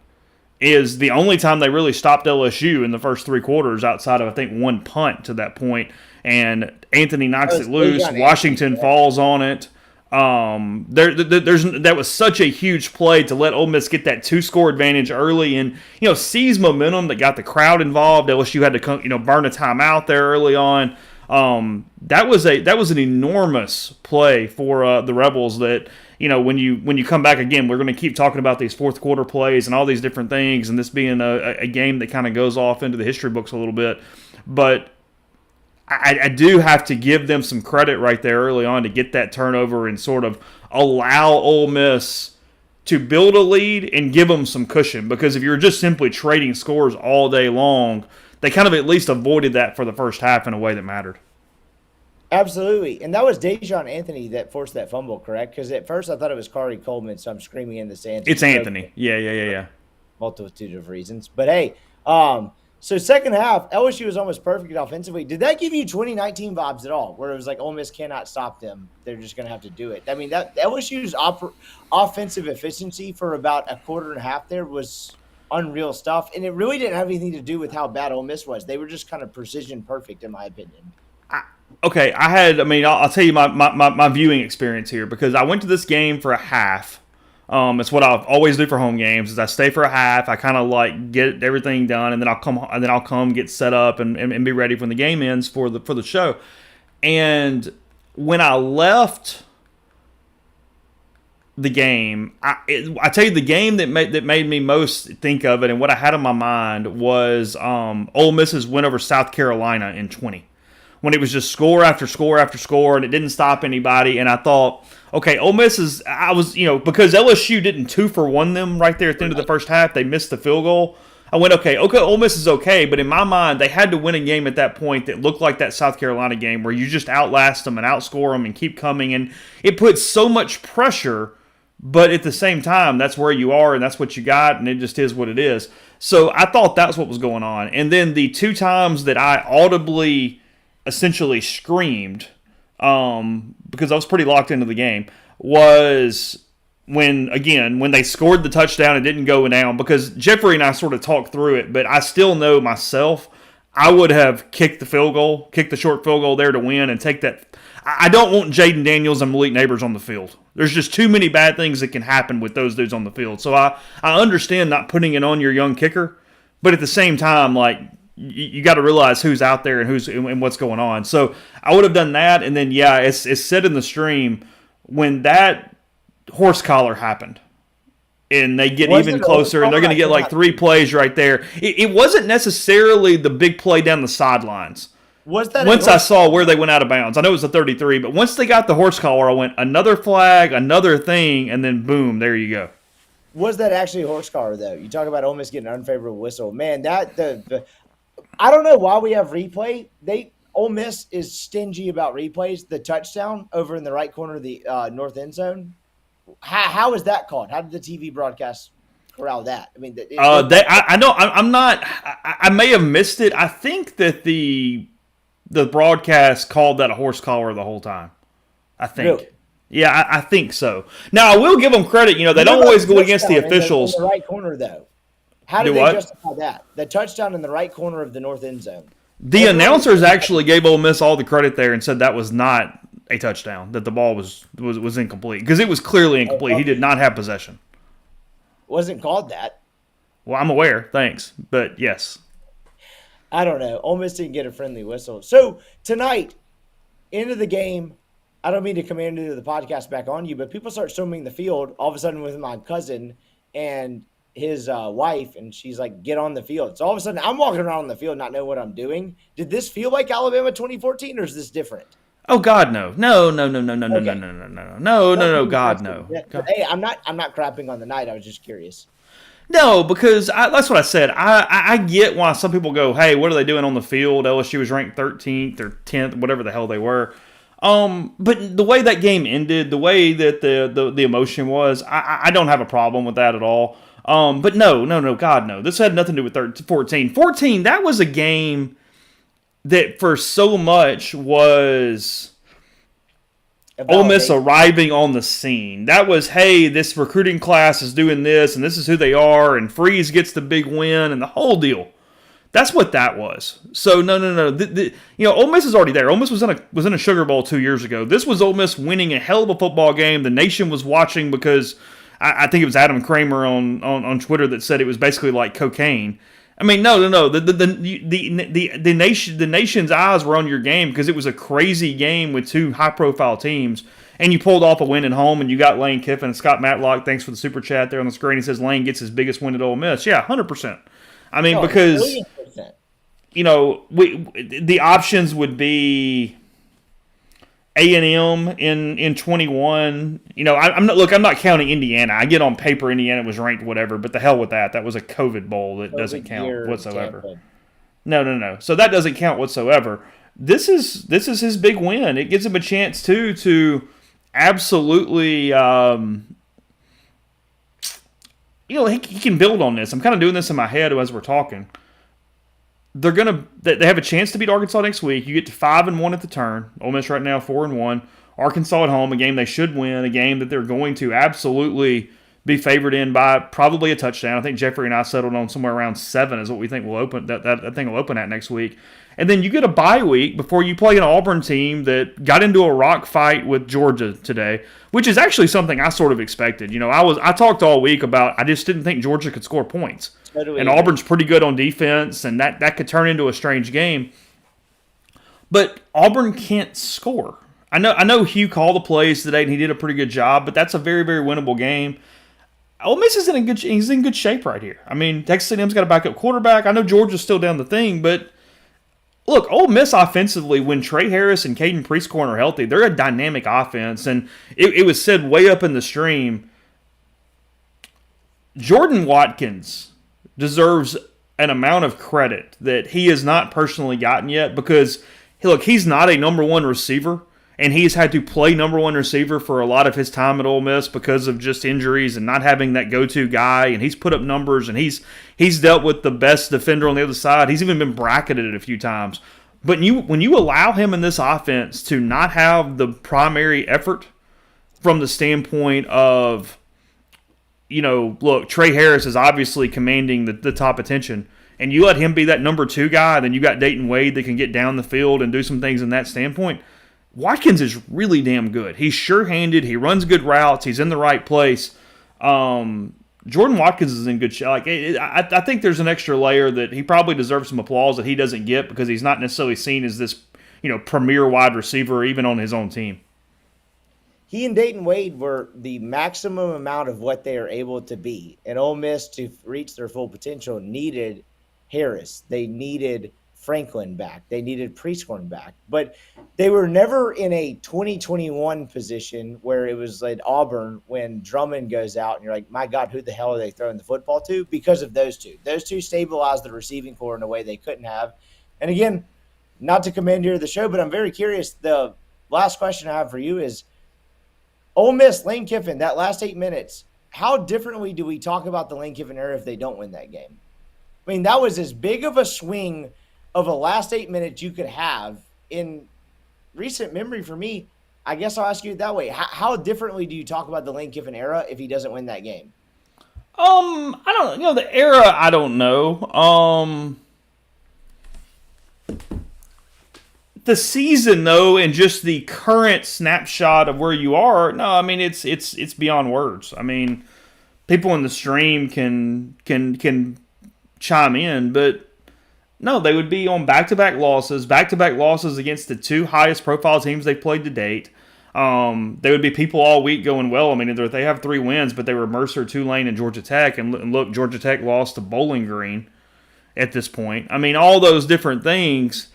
A: is the only time they really stopped LSU in the first three quarters outside of, I think, one punt to that point. And Anthony knocks it loose. Washington falls on it. That was such a huge play to let Ole Miss get that 2-score advantage early and, seize momentum that got the crowd involved. LSU had to, burn a timeout there early on. That was an enormous play for the Rebels that, when you come back again, we're going to keep talking about these fourth quarter plays and all these different things, and this being a game that kind of goes off into the history books a little bit. But I do have to give them some credit right there early on to get that turnover and sort of allow Ole Miss to build a lead and give them some cushion. Because if you're just simply trading scores all day long, they kind of at least avoided that for the first half in a way that mattered.
B: Absolutely. And that was Dejon Anthony that forced that fumble, correct? Because at first I thought it was Kari Coleman, so I'm screaming in the stands.
A: It's Anthony. Yeah.
B: Multitude of reasons. But hey, so second half, LSU was almost perfect offensively. Did that give you 2019 vibes at all, where it was like Ole Miss cannot stop them? They're just going to have to do it. I mean, that LSU's offensive efficiency for about a quarter and a half there was unreal stuff, and it really didn't have anything to do with how bad Ole Miss was. They were just kind of precision perfect, in my opinion.
A: I'll tell you my viewing experience here, because I went to this game for a half. It's what I always do for home games. Is I stay for a half. I kind of like get everything done, and then I'll come get set up and be ready when the game ends for the show. And when I left the game, I tell you, the game that made me most think of it and what I had in my mind was Ole Miss's win over South Carolina in 20, when it was just score after score after score, and it didn't stop anybody. And I thought, okay, Ole Miss because LSU didn't 2-for-1 them right there at the end of the first half, they missed the field goal. I went, okay, Ole Miss is okay, but in my mind, they had to win a game at that point that looked like that South Carolina game where you just outlast them and outscore them and keep coming, and it puts so much pressure, but at the same time, that's where you are and that's what you got, and it just is what it is. So I thought that's what was going on. And then the two times that I audibly essentially screamed, because I was pretty locked into the game, was when they scored the touchdown and didn't go down, because Jeffrey and I sort of talked through it, but I still know myself, I would have kicked the short field goal there to win and take that. I don't want Jaden Daniels and Malik Neighbors on the field. There's just too many bad things that can happen with those dudes on the field. So I understand not putting it on your young kicker, but at the same time, like, you got to realize who's out there and what's going on. So I would have done that, and then it's said in the stream when that horse collar happened, and they get even closer, and they're going to get like 3 plays right there. It wasn't necessarily the big play down the sidelines.
B: Was that
A: once I saw where they went out of bounds? I know it was a 33, but once they got the horse collar, I went another flag, another thing, and then boom, there you go.
B: Was that actually a horse collar though? You talk about Ole Miss getting an unfavorable whistle, man. I don't know why we have replay. Ole Miss is stingy about replays. The touchdown over in the right corner of the north end zone. How is that called? How did the TV broadcast corral that? I mean,
A: I know I'm not. I may have missed it. I think that the broadcast called that a horse collar the whole time. I think. Really? Yeah, I think so. Now I will give them credit. They don't always go against the officials.
B: In the right corner though. How did they justify that? The touchdown in the right corner of the north end zone.
A: The announcers actually gave Ole Miss all the credit there and said that was not a touchdown, that the ball was incomplete, because it was clearly incomplete. He did not have possession.
B: Wasn't called that.
A: Well, I'm aware. Thanks. But yes.
B: I don't know. Ole Miss didn't get a friendly whistle. So tonight, end of the game, I don't mean to come into the podcast back on you, but people start storming the field all of a sudden with my cousin and his wife, and she's like, get on the field. So all of a sudden I'm walking around on the field not knowing what I'm doing. Did this feel like Alabama 2014, or is this different?
A: Oh God, no. No, God, no.
B: Hey, I'm not crapping on the night. I was just curious.
A: No, because that's what I said. I get why some people go, hey, what are they doing on the field? LSU was ranked 13th or 10th, whatever the hell they were. But the way that game ended, the way that the emotion was, I don't have a problem with that at all. But no, God, no. This had nothing to do with 14. 14, that was a game that for so much was Ole Miss arriving on the scene. That was, hey, this recruiting class is doing this, and this is who they are, and Freeze gets the big win, and the whole deal. That's what that was. So no. Ole Miss is already there. Ole Miss was in a Sugar Bowl 2 years ago. This was Ole Miss winning a hell of a football game. The nation was watching because I think it was Adam Kramer on Twitter that said it was basically like cocaine. I mean, no. The nation's eyes were on your game because it was a crazy game with two high-profile teams, and you pulled off a win at home, and you got Lane Kiffin. Scott Matlock, thanks for the super chat there on the screen. He says Lane gets his biggest win at Ole Miss. Yeah, 100%. I mean, because the options would be A&M in 21. I'm not counting Indiana. I get on paper Indiana was ranked whatever, but the hell with that. That was a COVID bowl that doesn't count whatsoever. No. So that doesn't count whatsoever. This is his big win. It gives him a chance to absolutely he can build on this. I'm kind of doing this in my head as we're talking. They have a chance to beat Arkansas next week. You get to 5-1 at the turn. Ole Miss right now 4-1. Arkansas at home, a game they should win, a game that they're going to absolutely be favored in by probably a touchdown. I think Jeffrey and I settled on somewhere around 7 is what we think will open that thing will open at next week. And then you get a bye week before you play an Auburn team that got into a rock fight with Georgia today, which is actually something I sort of expected. I talked all week about I just didn't think Georgia could score points. And Auburn's pretty good on defense, and that could turn into a strange game. But Auburn can't score. I know Hugh called the plays today, and he did a pretty good job, but that's a very, very winnable game. Ole Miss is in good shape right here. I mean, Texas A&M's got a backup quarterback. I know Georgia's still down the thing, but look, Ole Miss offensively, when Trey Harris and Caden Priestcorn are healthy, they're a dynamic offense. And it was said way up in the stream, Jordan Watkins deserves an amount of credit that he has not personally gotten yet because, look, he's not a number one receiver, and he's had to play number one receiver for a lot of his time at Ole Miss because of just injuries and not having that go-to guy, and he's put up numbers, and he's dealt with the best defender on the other side. He's even been bracketed a few times. But when you allow him in this offense to not have the primary effort from the standpoint of, look, Trey Harris is obviously commanding the top attention, and you let him be that number 2 guy, then you got Dayton Wade that can get down the field and do some things in that standpoint. Watkins is really damn good. He's sure-handed. He runs good routes. He's in the right place. Jordan Watkins is in good shape. I think there's an extra layer that he probably deserves some applause that he doesn't get because he's not necessarily seen as this, premier wide receiver even on his own team.
B: He and Dayton Wade were the maximum amount of what they are able to be. And Ole Miss, to reach their full potential, needed Harris. They needed Franklin back. They needed Priestcorn back. But they were never in a 2021 position where it was like Auburn when Drummond goes out and you're like, my God, who the hell are they throwing the football to? Because of those two. Those two stabilized the receiving core in a way they couldn't have. And again, not to commandeer the show, but I'm very curious. The last question I have for you is, Ole Miss, Lane Kiffin, that last 8 minutes, how differently do we talk about the Lane Kiffin era if they don't win that game? I mean, that was as big of a swing of a last 8 minutes you could have in recent memory for me. I guess I'll ask you it that way. How differently do you talk about the Lane Kiffin era if he doesn't win that game?
A: I don't know. The era, I don't know. The season, though, and just the current snapshot of where you are, no, I mean, it's beyond words. I mean, people in the stream can chime in, but no, they would be on back-to-back losses against the 2 highest profile teams they've played to date. There would be people all week going, well, I mean, they have 3 wins, but they were Mercer, Tulane, and Georgia Tech, and look, Georgia Tech lost to Bowling Green at this point. I mean, all those different things.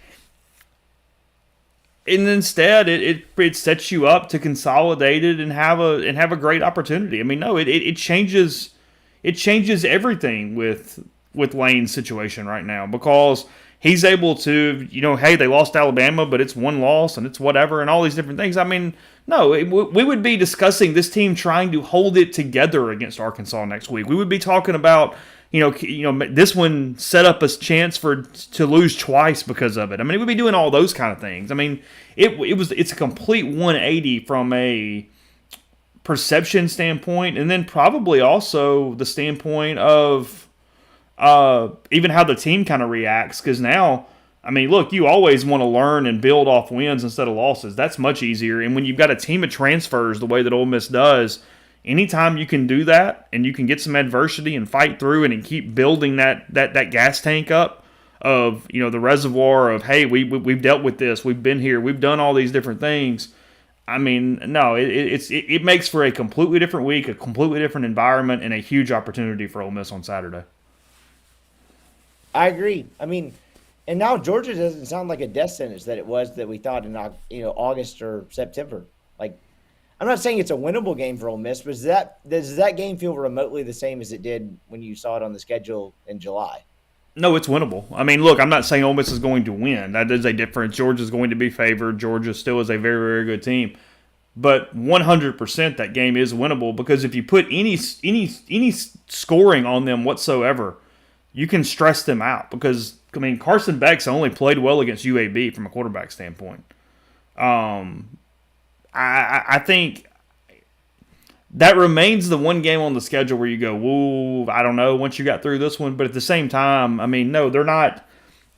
A: And instead, it sets you up to consolidate it and have a great opportunity. I mean, no, it changes everything with Lane's situation right now because he's able to, hey, they lost Alabama, but it's 1 loss and it's whatever and all these different things. I mean, no, we would be discussing this team trying to hold it together against Arkansas next week. We would be talking about, this one set up a chance to lose twice because of it. I mean, it would be doing all those kind of things. I mean, it's a complete 180 from a perception standpoint, and then probably also the standpoint of even how the team kind of reacts. Because now, I mean, look, you always want to learn and build off wins instead of losses. That's much easier. And when you've got a team of transfers the way that Ole Miss does, anytime you can do that and you can get some adversity and fight through it and keep building that gas tank up of, the reservoir of, hey, we've dealt with this, we've been here, we've done all these different things. I mean, no, it makes for a completely different week, a completely different environment, and a huge opportunity for Ole Miss on Saturday.
B: I agree. I mean, and now Georgia doesn't sound like a death sentence that it was that we thought in August or September. Like, I'm not saying it's a winnable game for Ole Miss, but does that game feel remotely the same as it did when you saw it on the schedule in July?
A: No, it's winnable. I mean, look, I'm not saying Ole Miss is going to win. That is a difference. Georgia's going to be favored. Georgia still is a very, very good team. But 100% that game is winnable because if you put any scoring on them whatsoever, you can stress them out. Because, I mean, Carson Beck's only played well against UAB from a quarterback standpoint. I think that remains the one game on the schedule where you go, whoa, I don't know, once you got through this one. But at the same time, I mean, no, they're not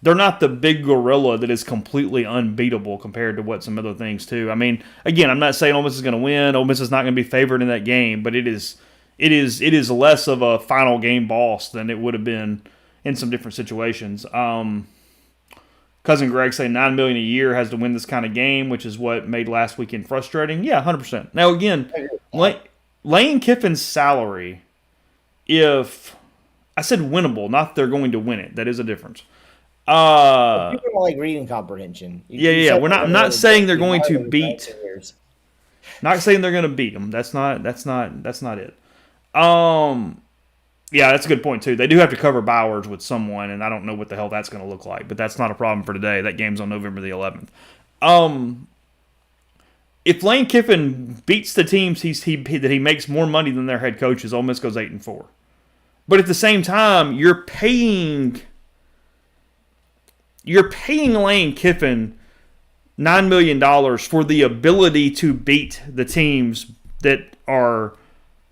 A: the big gorilla that is completely unbeatable compared to what some other things too. I mean, again, I'm not saying Ole Miss is going to win. Ole Miss is not going to be favored in that game, but it is less of a final game boss than it would have been in some different situations. Cousin Greg saying $9 million a year has to win this kind of game, which is what made last weekend frustrating. Yeah, 100%. Now again, Lane Kiffin's salary, if I said winnable, not they're going to win it. That is a difference.
B: People don't like reading comprehension.
A: Yeah. I'm not saying they're going to beat. Not saying they're going to beat them. That's not it. Yeah, that's a good point too. They do have to cover Bowers with someone, and I don't know what the hell that's going to look like. But that's not a problem for today. That game's on November the 11th. If Lane Kiffin beats the teams that he makes more money than their head coaches, Ole Miss goes 8-4. But at the same time, you're paying Lane Kiffin $9 million for the ability to beat the teams that are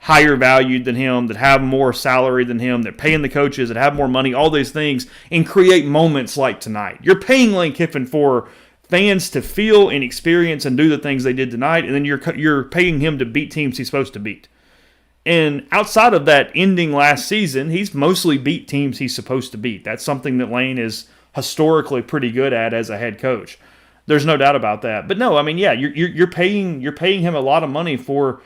A: higher valued than him, that have more salary than him, that paying the coaches, that have more money, all these things, and create moments like tonight. You're paying Lane Kiffin for fans to feel and experience and do the things they did tonight, and then you're paying him to beat teams he's supposed to beat. And outside of that ending last season, he's mostly beat teams he's supposed to beat. That's something that Lane is historically pretty good at as a head coach. There's no doubt about that. But no, I mean, yeah, you're paying him a lot of money for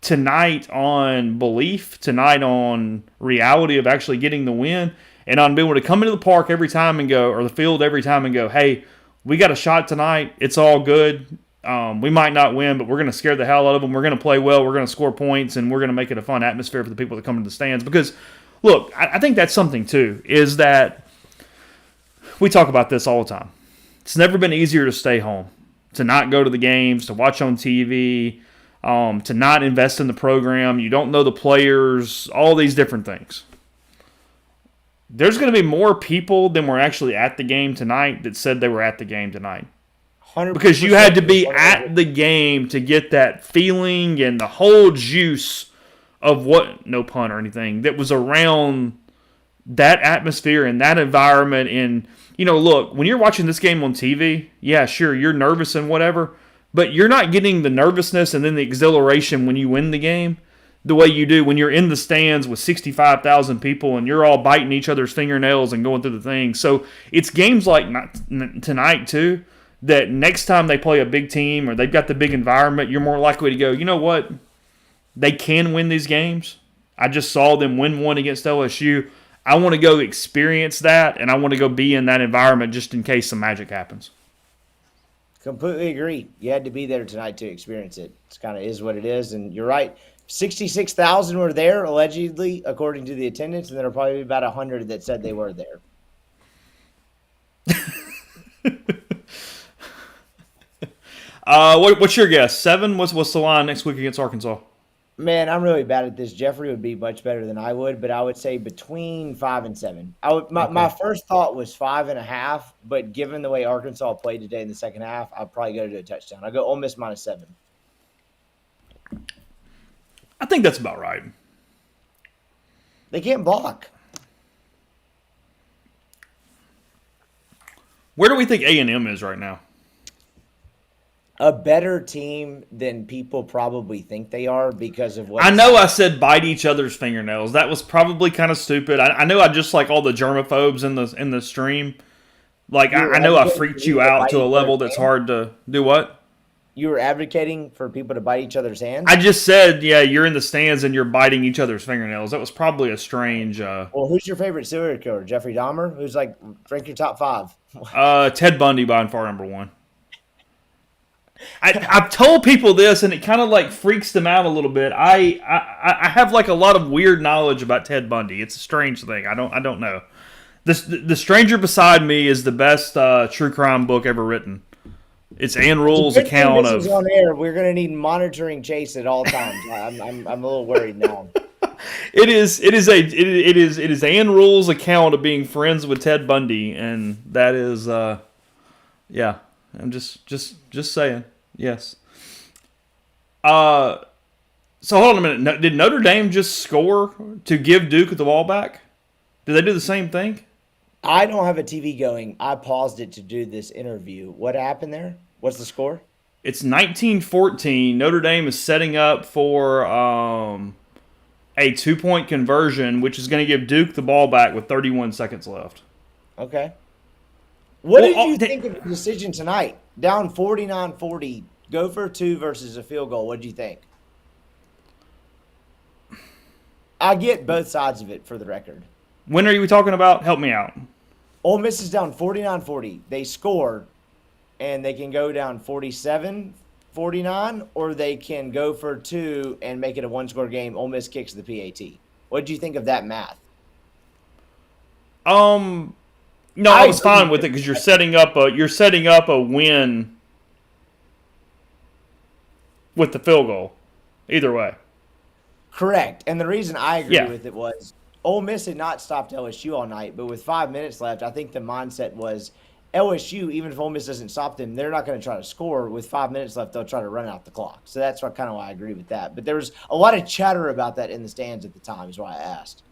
A: tonight on belief, tonight on reality of actually getting the win, and on being able to come into the park every time and go, or the field every time and go, hey, we got a shot tonight. It's all good. We might not win, but we're going to scare the hell out of them. We're going to play well. We're going to score points, and we're going to make it a fun atmosphere for the people that come into the stands. Because, look, I think that's something, too, is that we talk about this all the time. It's never been easier to stay home, to not go to the games, to watch on TV, to not invest in the program. You don't know the players, all these different things. There's going to be more people than were actually at the game tonight that said they were at the game tonight. Because you had to be at the game to get that feeling and the whole juice of what, no pun or anything, that was around that atmosphere and that environment. And, look, when you're watching this game on TV, yeah, sure, you're nervous and whatever, but you're not getting the nervousness and then the exhilaration when you win the game the way you do when you're in the stands with 65,000 people and you're all biting each other's fingernails and going through the thing. So it's games like tonight, too, that next time they play a big team or they've got the big environment, you're more likely to go, you know what? They can win these games. I just saw them win one against LSU. I want to go experience that, and I want to go be in that environment just in case some magic happens.
B: Completely agree. You had to be there tonight to experience it. It's kind of is what it is, and you're right. 66,000 were there, allegedly, according to the attendance, and there were probably about 100 that said they were there.
A: What's your guess? 7? What's the line next week against Arkansas?
B: Man, I'm really bad at this. Jeffrey would be much better than I would, but I would say between 5 and 7. My
A: Okay.
B: first thought was 5.5, but given the way Arkansas played today in the second half, I'd probably go to a touchdown. I'll go Ole Miss -7.
A: I think that's about right.
B: They can't block.
A: Where do we think A&M is right now?
B: A better team than people probably think they are because of what
A: I know I said bite each other's fingernails. That was probably kind of stupid. I know I just like all the germaphobes in the stream. Like
B: You were
A: I know I
B: advocating for
A: freaked
B: people
A: you
B: to
A: out
B: bite
A: to a
B: each
A: level
B: other's
A: that's
B: hands?
A: hard to do what?
B: You were advocating for people to bite each other's hands?
A: I just said, yeah, you're in the stands and you're biting each other's fingernails. That was probably a strange.
B: Well, who's your favorite serial killer? Jeffrey Dahmer? Who's like, rank your top 5?
A: Ted Bundy by far number one. I've told people this, and it kind of like freaks them out a little bit. I have like a lot of weird knowledge about Ted Bundy. It's a strange thing. I don't know. The Stranger Beside Me is the best true crime book ever written. It's Ann Rule's
B: Good thing
A: account
B: this
A: of.
B: is on air. We're going to need monitoring Chase at all times. I'm a little worried now.
A: It is Ann Rule's account of being friends with Ted Bundy, and that is yeah. I'm just saying. Yes. So hold on a minute. Did Notre Dame just score to give Duke the ball back? Did they do the same thing?
B: I don't have a TV going. I paused it to do this interview. What happened there? What's the score?
A: It's 19-14. Notre Dame is setting up for a 2-point conversion, which is going to give Duke the ball back with 31 seconds left.
B: Okay. What
A: Well,
B: did you think of the decision tonight? Down 49-40, go for 2 versus a field goal. What did you think? I get both sides of it for the record.
A: When are you talking about? Help me out.
B: Ole Miss is down 49-40. They score, and they can go down 47-49, or they can go for 2 and make it a one-score game. Ole Miss kicks the PAT. What did you think of that math?
A: No, I was fine with it because you're setting up a win with the field goal. Either way.
B: Correct. And the reason I agree
A: Yeah.
B: with it was Ole Miss had not stopped LSU all night, but with 5 minutes left, I think the mindset was LSU, even if Ole Miss doesn't stop them, they're not going to try to score. With 5 minutes left, they'll try to run out the clock. So that's why I agree with that. But there was a lot of chatter about that in the stands at the time, is why I asked.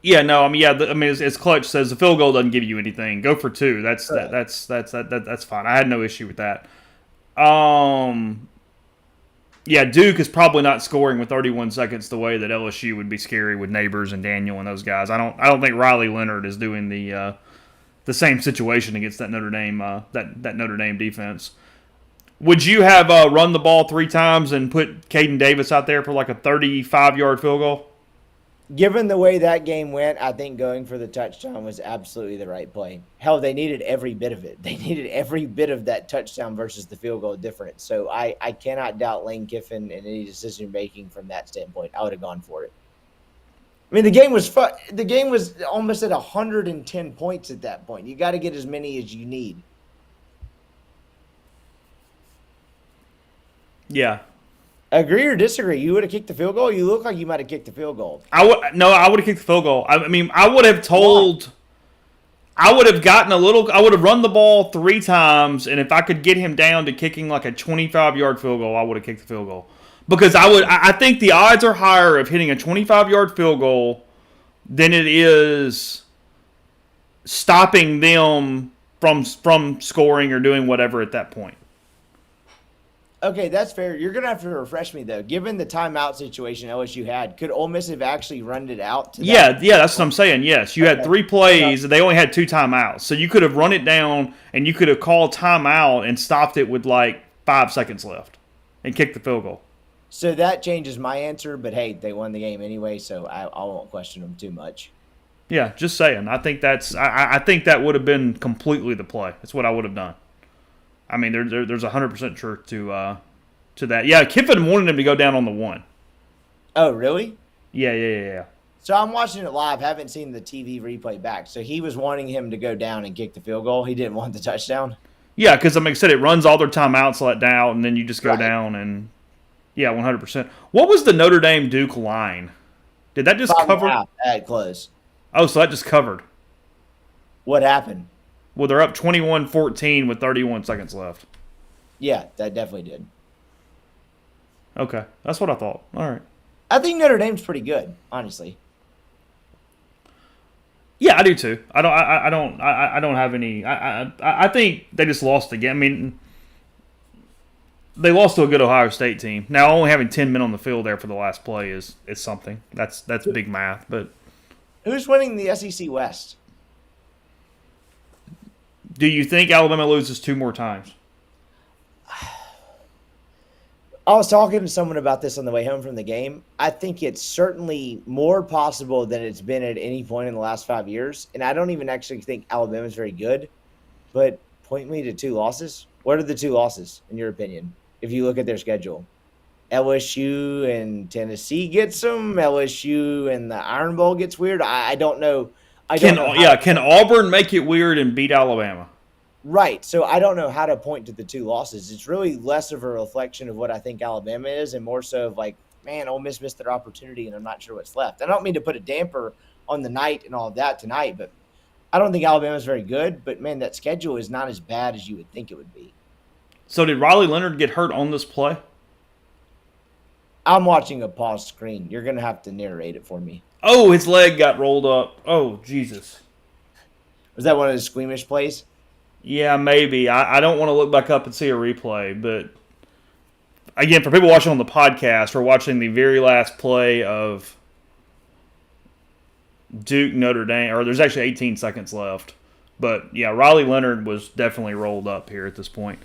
A: Yeah, no, I mean, as Clutch says, the field goal doesn't give you anything. Go for 2. That's fine. I had no issue with that. Yeah, Duke is probably not scoring with 31 seconds the way that LSU would be scary with Neighbors and Daniel and those guys. I don't think Riley Leonard is doing the same situation against that Notre Dame that Notre Dame defense. Would you have run the ball 3 times and put Caden Davis out there for like a 35-yard field goal?
B: Given the way that game went, I think going for the touchdown was absolutely the right play. Hell, they needed every bit of it. They needed every bit of that touchdown versus the field goal difference. So I cannot doubt Lane Kiffin and any decision-making from that standpoint. I would have gone for it. I mean, the game was fun. The game was almost at 110 points at that point. You got to get as many as you need.
A: Yeah.
B: Agree or disagree? You would have kicked the field goal? You look like you might have kicked the field goal.
A: I would have kicked the field goal. I mean, I would have run the ball 3 times, and if I could get him down to kicking like a 25-yard field goal, I would have kicked the field goal. Because I think the odds are higher of hitting a 25-yard field goal than it is stopping them from scoring or doing whatever at that point.
B: Okay, that's fair. You're going to have to refresh me, though. Given the timeout situation LSU had, could Ole Miss have actually run it out?
A: Yeah, that's what I'm saying. Yes, you had 3 plays. They only had 2 timeouts. So you could have run it down, and you could have called timeout and stopped it with like 5 seconds left and kicked the field goal.
B: So that changes my answer, but hey, they won the game anyway, so I won't question them too much.
A: Yeah, just saying. I think I think that would have been completely the play. That's what I would have done. I mean, there's 100% truth to that. Yeah, Kiffin wanted him to go down on the 1.
B: Oh, really?
A: Yeah.
B: So I'm watching it live. Haven't seen the TV replay back. So he was wanting him to go down and kick the field goal. He didn't want the touchdown.
A: Yeah, because like I said, it runs all their timeouts let down, and then you just go down and Yeah, 100%. What was the Notre Dame Duke line? Did that just
B: 5.5
A: cover?
B: at close.
A: Oh, so that just covered.
B: What happened?
A: Well, they're up 21-14 with 31 seconds left.
B: Yeah, that definitely did.
A: Okay, that's what I thought. All right.
B: I think Notre Dame's pretty good, honestly.
A: Yeah, I do too. I don't have any. I think they just lost again. I mean, they lost to a good Ohio State team. Now, only having 10 men on the field there for the last play is something. That's big math. But
B: Who's winning the SEC West?
A: do you think Alabama loses 2 more times?
B: I was talking to someone about this on the way home from the game. I think it's certainly more possible than it's been at any point in the last 5 years. And I don't even actually think Alabama's very good. But point me to 2 losses. What are the 2 losses, in your opinion, if you look at their schedule? LSU and Tennessee gets them. LSU and the Iron Bowl gets weird. I don't know.
A: Can Auburn make it weird and beat Alabama?
B: Right. So I don't know how to point to the 2 losses. It's really less of a reflection of what I think Alabama is and more so of like, man, Ole Miss missed their opportunity and I'm not sure what's left. I don't mean to put a damper on the night and all of that tonight, but I don't think Alabama's very good. But, man, that schedule is not as bad as you would think it would be.
A: So did Riley Leonard get hurt on this play?
B: I'm watching a paused screen. You're going to have to narrate it for me.
A: Oh, his leg got rolled up. Oh, Jesus.
B: Was that one of the squeamish plays?
A: Yeah, maybe. I don't want to look back up and see a replay, but again, for people watching on the podcast, we're watching the very last play of Duke Notre Dame, or there's actually 18 seconds left. But yeah, Riley Leonard was definitely rolled up here at this point.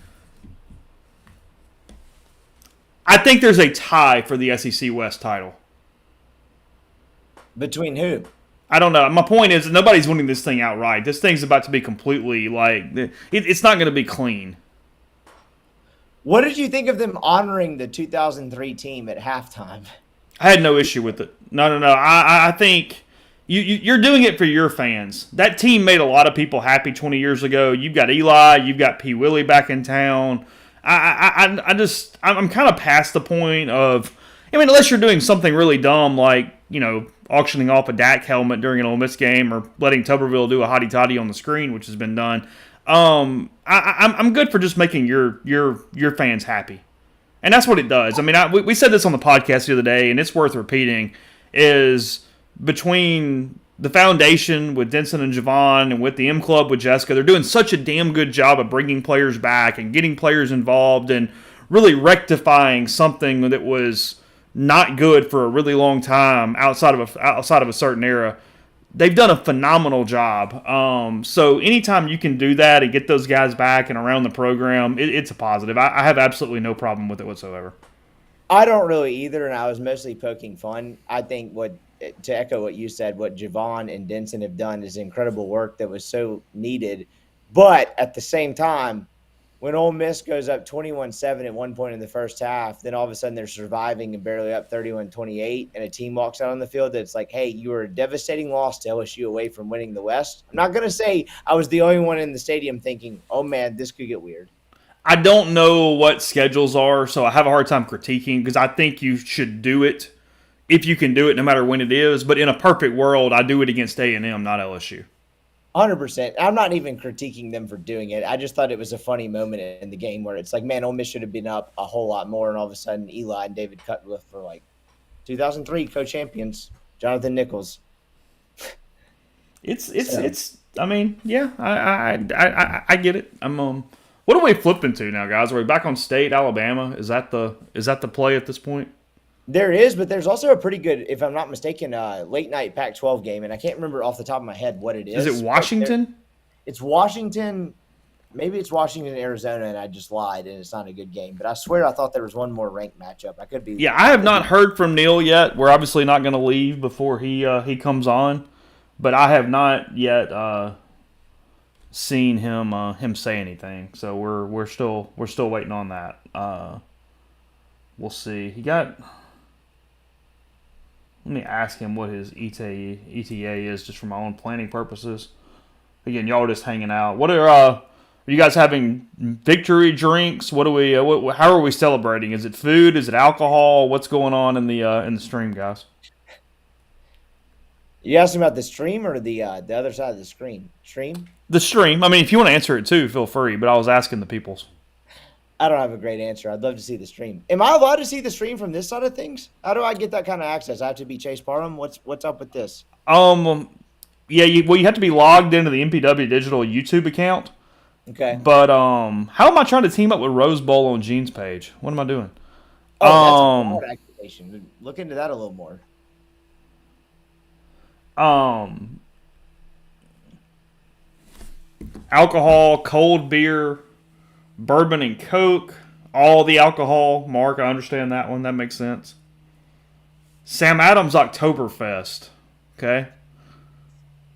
A: I think there's a tie for the SEC West title.
B: Between who?
A: I don't know. My point is nobody's winning this thing outright. This thing's about to be completely it's not going to be clean.
B: What did you think of them honoring the 2003 team at halftime?
A: I had no issue with it. No. I think you're doing it for your fans. That team made a lot of people happy 20 years ago. You've got Eli. You've got P. Willie back in town. I'm kind of past the point of, I mean, unless you're doing something really dumb like, auctioning off a Dak helmet during an Ole Miss game or letting Tuberville do a hottie toddy on the screen, which has been done. I'm good for just making your fans happy, and that's what it does. I mean, we said this on the podcast the other day, and it's worth repeating. Is between the foundation with Denson and Javon and with the M Club with Jessica, they're doing such a damn good job of bringing players back and getting players involved and really rectifying something that was not good for a really long time outside of a certain era. They've done a phenomenal job. So anytime you can do that and get those guys back and around the program, it's a positive. I have absolutely no problem with it whatsoever.
B: I don't really either, and I was mostly poking fun. I think to echo what you said, what Javon and Denson have done is incredible work that was so needed. But at the same time, when Ole Miss goes up 21-7 at one point in the first half, then all of a sudden they're surviving and barely up 31-28, and a team walks out on the field that's like, hey, you were a devastating loss to LSU away from winning the West. I'm not going to say I was the only one in the stadium thinking, oh, man, this could get weird.
A: I don't know what schedules are, so I have a hard time critiquing because I think you should do it if you can do it no matter when it is. But in a perfect world, I do it against A&M, not LSU.
B: 100%. I'm not even critiquing them for doing it. I just thought it was a funny moment in the game where it's like, man, Ole Miss should have been up a whole lot more, and all of a sudden Eli and David Cutcliffe for like 2003 co-champions, Jonathan Nichols.
A: It's. I mean, yeah, I get it. What are we flipping to now, guys? Are we back on State, Alabama? Is that the play at this point?
B: There is, but there's also a pretty good, if I'm not mistaken, late night Pac-12 game, and I can't remember off the top of my head what it is.
A: Is it Washington?
B: It's Washington. Maybe it's Washington, Arizona, and I just lied, and it's not a good game. But I swear I thought there was one more ranked matchup. I could be.
A: Yeah, I have not heard from Neil yet. We're obviously not going to leave before he comes on, but I have not yet seen him say anything. So we're still waiting on that. We'll see. Let me ask him what his ETA is, just for my own planning purposes. Again, y'all are just hanging out. What are Are you guys having victory drinks? What do we? How are we celebrating? Is it food? Is it alcohol? What's going on in the stream, guys?
B: You asking about the stream or the other side of the screen? Stream?
A: The stream. I mean, if you want to answer it too, feel free. But I was asking the peoples.
B: I don't have a great answer. I'd love to see the stream. Am I allowed to see the stream from this side of things? How do I get that kind of access? I have to be Chase Parham. What's up with this?
A: Yeah. You have to be logged into the MPW Digital YouTube account.
B: Okay.
A: But how am I trying to team up with Rose Bowl on Gene's page? What am I doing?
B: Oh, that's a cloud activation. Look into that a little more.
A: Alcohol, cold beer, bourbon and Coke, all the alcohol. Mark, I understand that one. That makes sense. Sam Adams Oktoberfest. Okay.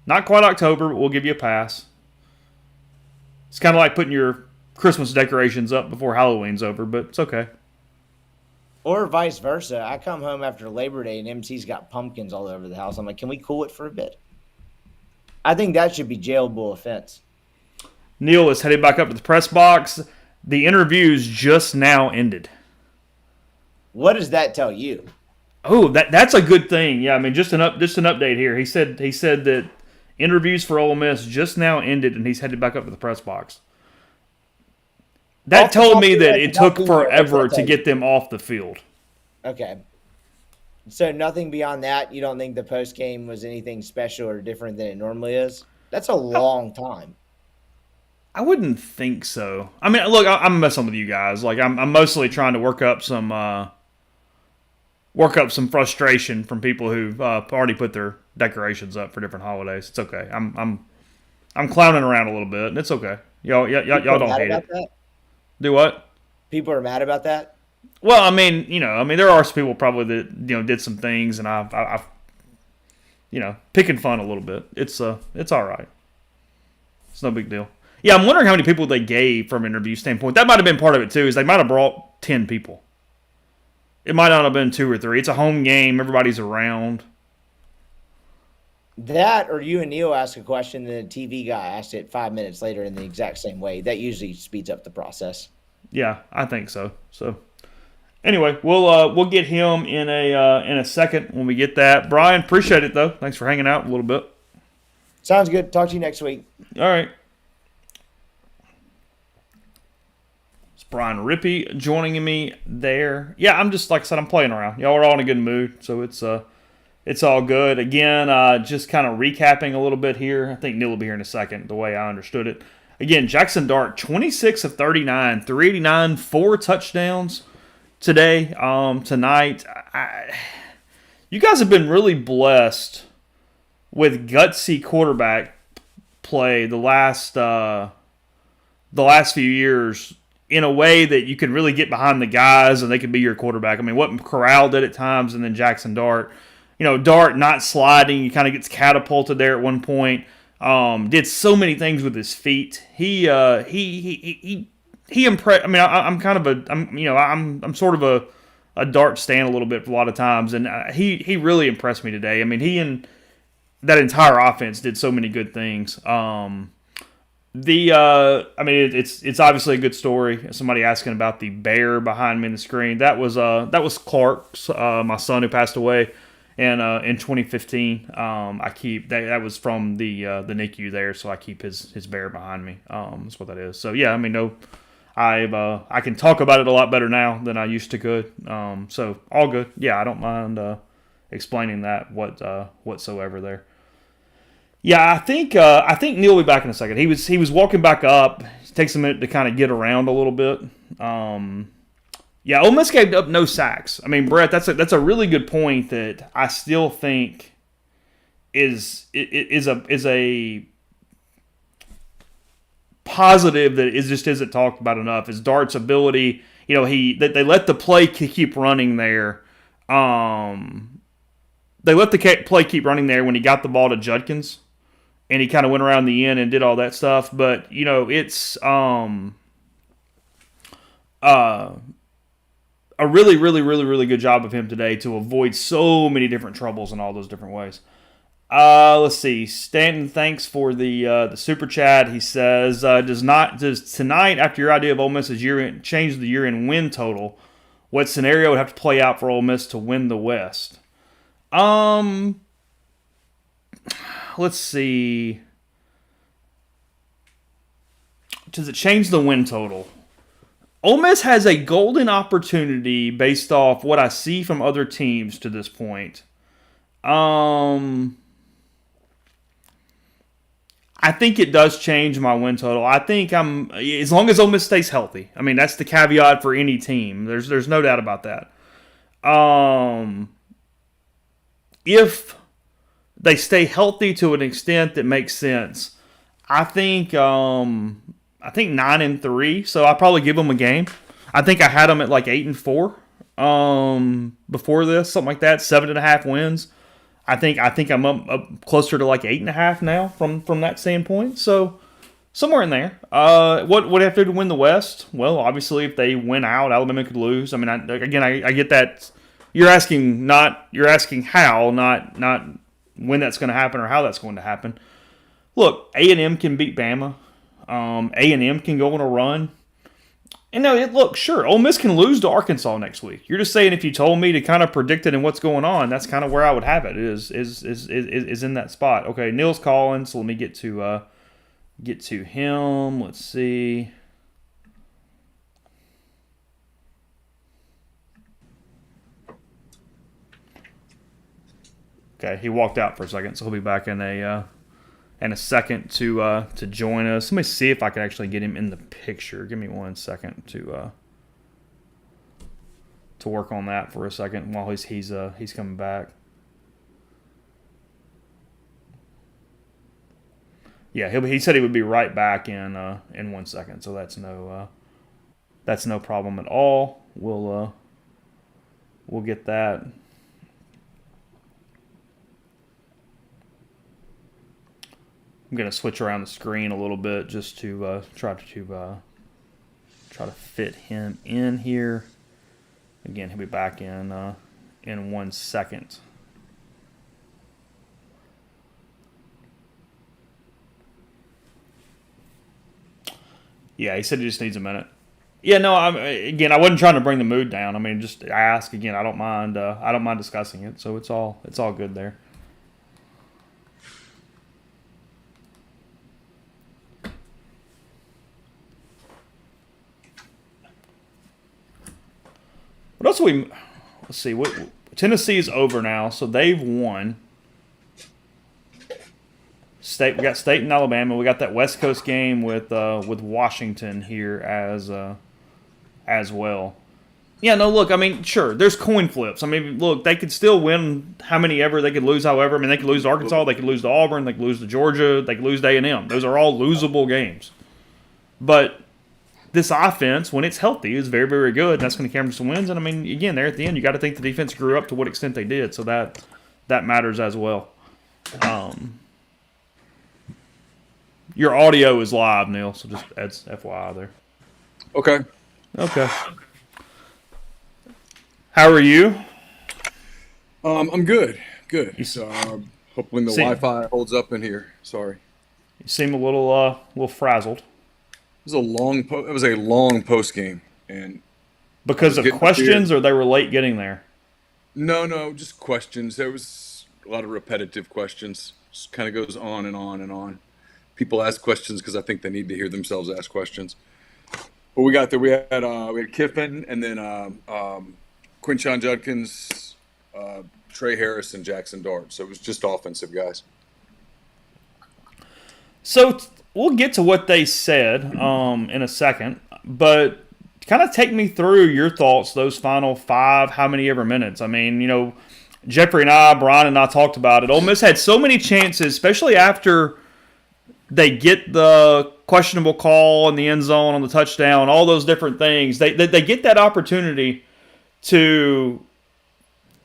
A: Not quite October, but we'll give you a pass. It's kind of like putting your Christmas decorations up before Halloween's over, but it's okay.
B: Or vice versa. I come home after Labor Day and MC's got pumpkins all over the house. I'm like, can we cool it for a bit? I think that should be jailable offense.
A: Neil is headed back up to the press box. The interviews just now ended.
B: What does that tell you?
A: Oh, that's a good thing. Yeah, I mean, just an update here. He said that interviews for Ole Miss just now ended, and he's headed back up to the press box. That told me that it took forever to get them off the field.
B: Okay. So nothing beyond that? You don't think the post game was anything special or different than it normally is? That's a long time.
A: I wouldn't think so. I mean, look, I'm messing with you guys. Like, I'm mostly trying to work up some frustration from people who've already put their decorations up for different holidays. It's okay. I'm clowning around a little bit, and it's okay. Y'all don't hate it.
B: That?
A: Do what?
B: People are mad about that?
A: Well, I mean, there are some people probably that did some things, and I've picking fun a little bit. It's all right. It's no big deal. Yeah, I'm wondering how many people they gave from an interview standpoint. That might have been part of it too. Is they might have brought 10 people. It might not have been 2 or 3. It's a home game. Everybody's around.
B: That, or you and Neil ask a question, then the TV guy asked it 5 minutes later in the exact same way. That usually speeds up the process.
A: Yeah, I think so. So, anyway, we'll get him in a second when we get that. Brian, appreciate it though. Thanks for hanging out a little bit.
B: Sounds good. Talk to you next week.
A: All right. It's Brian Rippey joining me there. Yeah, I'm just, like I said, I'm playing around. Y'all are all in a good mood, so it's all good. Again, just kind of recapping a little bit here. I think Neil will be here in a second, the way I understood it. Again, Jackson Dart, 26 of 39, 389, 4 touchdowns today, tonight. You guys have been really blessed with gutsy quarterback play the last few years in a way that you can really get behind the guys and they can be your quarterback. I mean, what Corral did at times, and then Jackson Dart. Dart not sliding. He kind of gets catapulted there at one point. Did so many things with his feet. He impressed. I mean, I'm sort of a Dart stan a little bit for a lot of times, and he really impressed me today. I mean, he and that entire offense did so many good things. It's obviously a good story. Somebody asking about the bear behind me in the screen. That was Clark's, my son who passed away. And in 2015, I keep that was from the NICU there, so I keep his bear behind me. That's what that is. So yeah, I mean, I can talk about it a lot better now than I used to could. So all good. Yeah, I don't mind explaining that whatsoever there. Yeah, I think Neil will be back in a second. He was walking back up. It takes a minute to kind of get around a little bit. Yeah, Ole Miss gave up no sacks. I mean, Brett, that's a really good point that I still think is a positive that just isn't talked about enough. Is Dart's ability, they let the play keep running there. They let the play keep running there when he got the ball to Judkins, and he kind of went around the end and did all that stuff. But it's a really, really, really, really good job of him today to avoid so many different troubles in all those different ways. Let's see. Stanton, thanks for the super chat. He says, does tonight, after your idea of Ole Miss's year-end, change the year-end win total? What scenario would have to play out for Ole Miss to win the West? Let's see. Does it change the win total? Ole Miss has a golden opportunity based off what I see from other teams to this point. I think it does change my win total. I think as long as Ole Miss stays healthy. I mean, that's the caveat for any team. There's no doubt about that. If they stay healthy to an extent that makes sense, I think 9-3. So I'll probably give them a game. I think I had them at like 8-4 before this, something like that. 7.5 wins. I think I'm up closer to like 8.5 now from that standpoint. So somewhere in there. What would have to do to win the West? Well, obviously, if they win out, Alabama could lose. I mean, I get that. You're asking how, not when that's going to happen or how that's going to happen. Look, A&M can beat Bama. A&M can go on a run. And now, look, sure, Ole Miss can lose to Arkansas next week. You're just saying if you told me to kind of predict it and what's going on, that's kind of where I would have it. Is in that spot. Okay, Neil's calling, so let me get to him. Let's see. Okay, he walked out for a second, so he'll be back in a second to join us. Let me see if I can actually get him in the picture. Give me 1 second to work on that for a second while he's coming back. Yeah, he said he would be right back in 1 second, so that's no problem at all. We'll get that. I'm going to switch around the screen a little bit just to try to fit him in here. Again, he'll be back in 1 second. Yeah, he said he just needs a minute. Yeah, no, I wasn't trying to bring the mood down. I mean, just ask again. I don't mind discussing it. So it's all good there. What else let's see. What Tennessee is over now, so they've won. We got State and Alabama. We got that West Coast game with Washington here as well. Yeah, no, look, I mean, sure, there's coin flips. I mean, look, they could still win how many ever. They could lose however. I mean, they could lose to Arkansas. They could lose to Auburn. They could lose to Georgia. They could lose to A&M. Those are all losable games. But this offense, when it's healthy, is very, very good. And that's going to carry them to some wins. And, I mean, again, there at the end, you got to think the defense grew up to what extent they did. So that matters as well. Your audio is live, Neil, so just adds FYI there.
D: Okay.
A: How are you?
D: I'm good. So, hopefully the Wi-Fi holds up in here. Sorry.
A: You seem a little frazzled.
D: It was a long post game, and
A: because of questions, or they were late getting there.
D: No, just questions. There was a lot of repetitive questions. Just kind of goes on and on and on. People ask questions because I think they need to hear themselves ask questions. But we got there. We had Kiffin, and then Quinshon Judkins, Trey Harris, and Jackson Dart. So it was just offensive guys.
A: So we'll get to what they said in a second, but kind of take me through your thoughts, those final 5, how many ever minutes. I mean, Jeffrey and Brian and I talked about it. Ole Miss had so many chances, especially after they get the questionable call in the end zone on the touchdown, all those different things. They get that opportunity to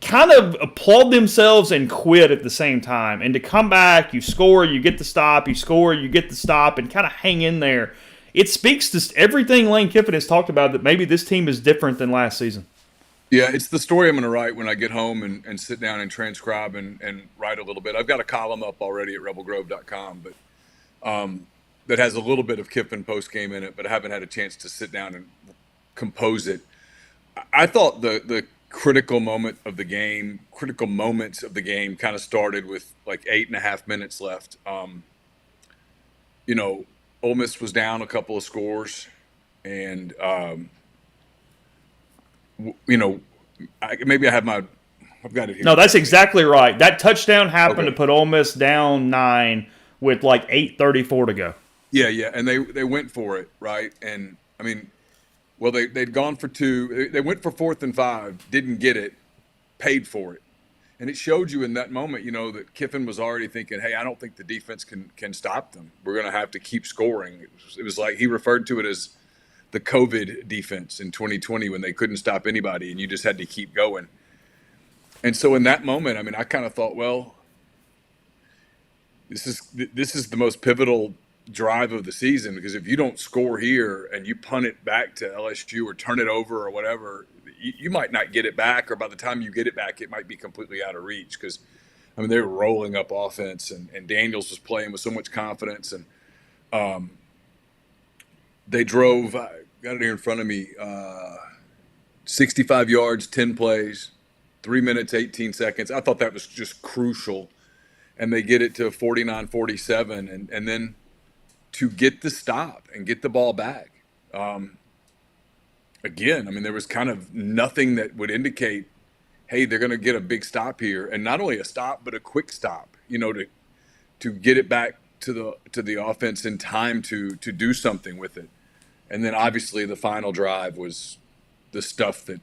A: kind of applaud themselves and quit at the same time. And to come back, you score, you get the stop, you score, you get the stop, and kind of hang in there. It speaks to everything Lane Kiffin has talked about, that maybe this team is different than last season.
D: Yeah, it's the story I'm going to write when I get home and sit down and transcribe and write a little bit. I've got a column up already at rebelgrove.com, but that has a little bit of Kiffin postgame in it, but I haven't had a chance to sit down and compose it. I thought the critical moments of the game kind of started with like 8.5 minutes left. Ole Miss was down a couple of scores, and maybe I've got it here.
A: No, that's exactly right. That touchdown happened
D: Okay.
A: to put Ole Miss down 9 with like 8:34 to go.
D: Yeah, and they went for it, right? And I mean, well, they'd gone for 2. They went for 4th and 5, didn't get it, paid for it, and it showed you in that moment, that Kiffin was already thinking, "Hey, I don't think the defense can stop them. We're going to have to keep scoring." It was like he referred to it as the COVID defense in 2020 when they couldn't stop anybody, and you just had to keep going. And so in that moment, I mean, I kind of thought, well, this is the most pivotal drive of the season, because if you don't score here and you punt it back to LSU or turn it over or whatever, you might not get it back, or by the time you get it back, it might be completely out of reach, because I mean, they were rolling up offense, and Daniels was playing with so much confidence, and they drove. I got it here in front of me. 65 yards, 10 plays, 3 minutes, 18 seconds. I thought that was just crucial. And they get it to 49-47, and then to get the stop and get the ball back. Again, I mean, there was kind of nothing that would indicate, hey, they're going to get a big stop here, and not only a stop, but a quick stop. To get it back to the offense in time to do something with it. And then obviously the final drive was the stuff that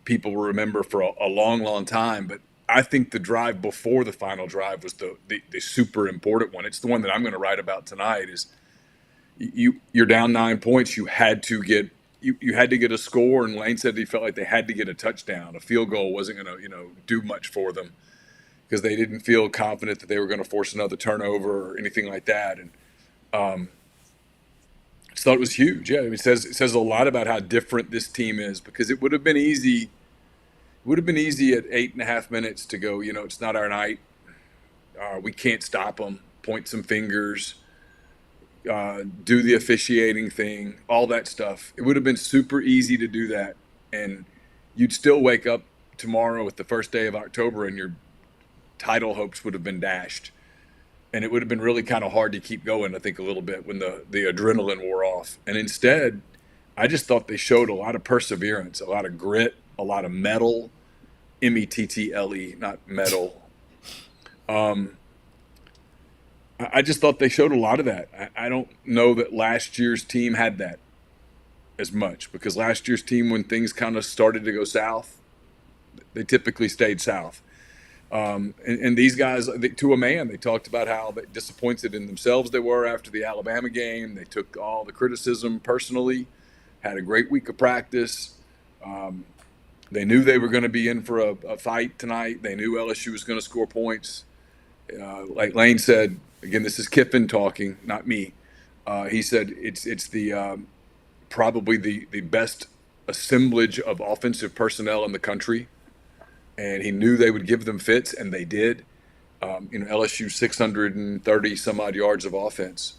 D: people will remember for a long, long time. But I think the drive before the final drive was the super important one. It's the one that I'm going to write about tonight. Is you're down 9 points. You had to get a score, and Lane said he felt like they had to get a touchdown. A field goal wasn't going to do much for them, because they didn't feel confident that they were going to force another turnover or anything like that. And I just thought it was huge. Yeah, I mean, it says a lot about how different this team is, because it would have been easy. It would have been easy at 8.5 minutes to go, it's not our night. We can't stop them. Point some fingers. Do the officiating thing. All that stuff. It would have been super easy to do that, and you'd still wake up tomorrow with the first day of October, and your title hopes would have been dashed. And it would have been really kind of hard to keep going, I think, a little bit when the adrenaline wore off. And instead, I just thought they showed a lot of perseverance, a lot of grit, a lot of mettle, mettle, not metal. I just thought they showed a lot of that. I don't know that last year's team had that as much, because last year's team, when things kind of started to go south, they typically stayed south. And these guys, to a man, they talked about how disappointed in themselves they were after the Alabama game. They took all the criticism personally, had a great week of practice. They knew they were going to be in for a fight tonight. They knew LSU was going to score points. Like Lane said, again, this is Kiffin talking, not me. He said it's the probably the best assemblage of offensive personnel in the country. And he knew they would give them fits, and they did. LSU 630 some odd yards of offense.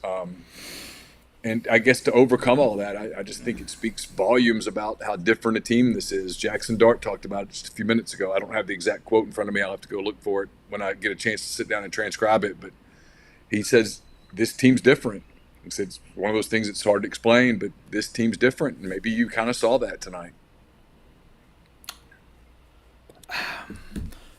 D: And I guess to overcome all that, I just think it speaks volumes about how different a team this is. Jackson Dart talked about it just a few minutes ago. I don't have the exact quote in front of me. I'll have to go look for it when I get a chance to sit down and transcribe it. But he says this team's different. He said it's one of those things that's hard to explain, but this team's different. And maybe you kind of saw that tonight.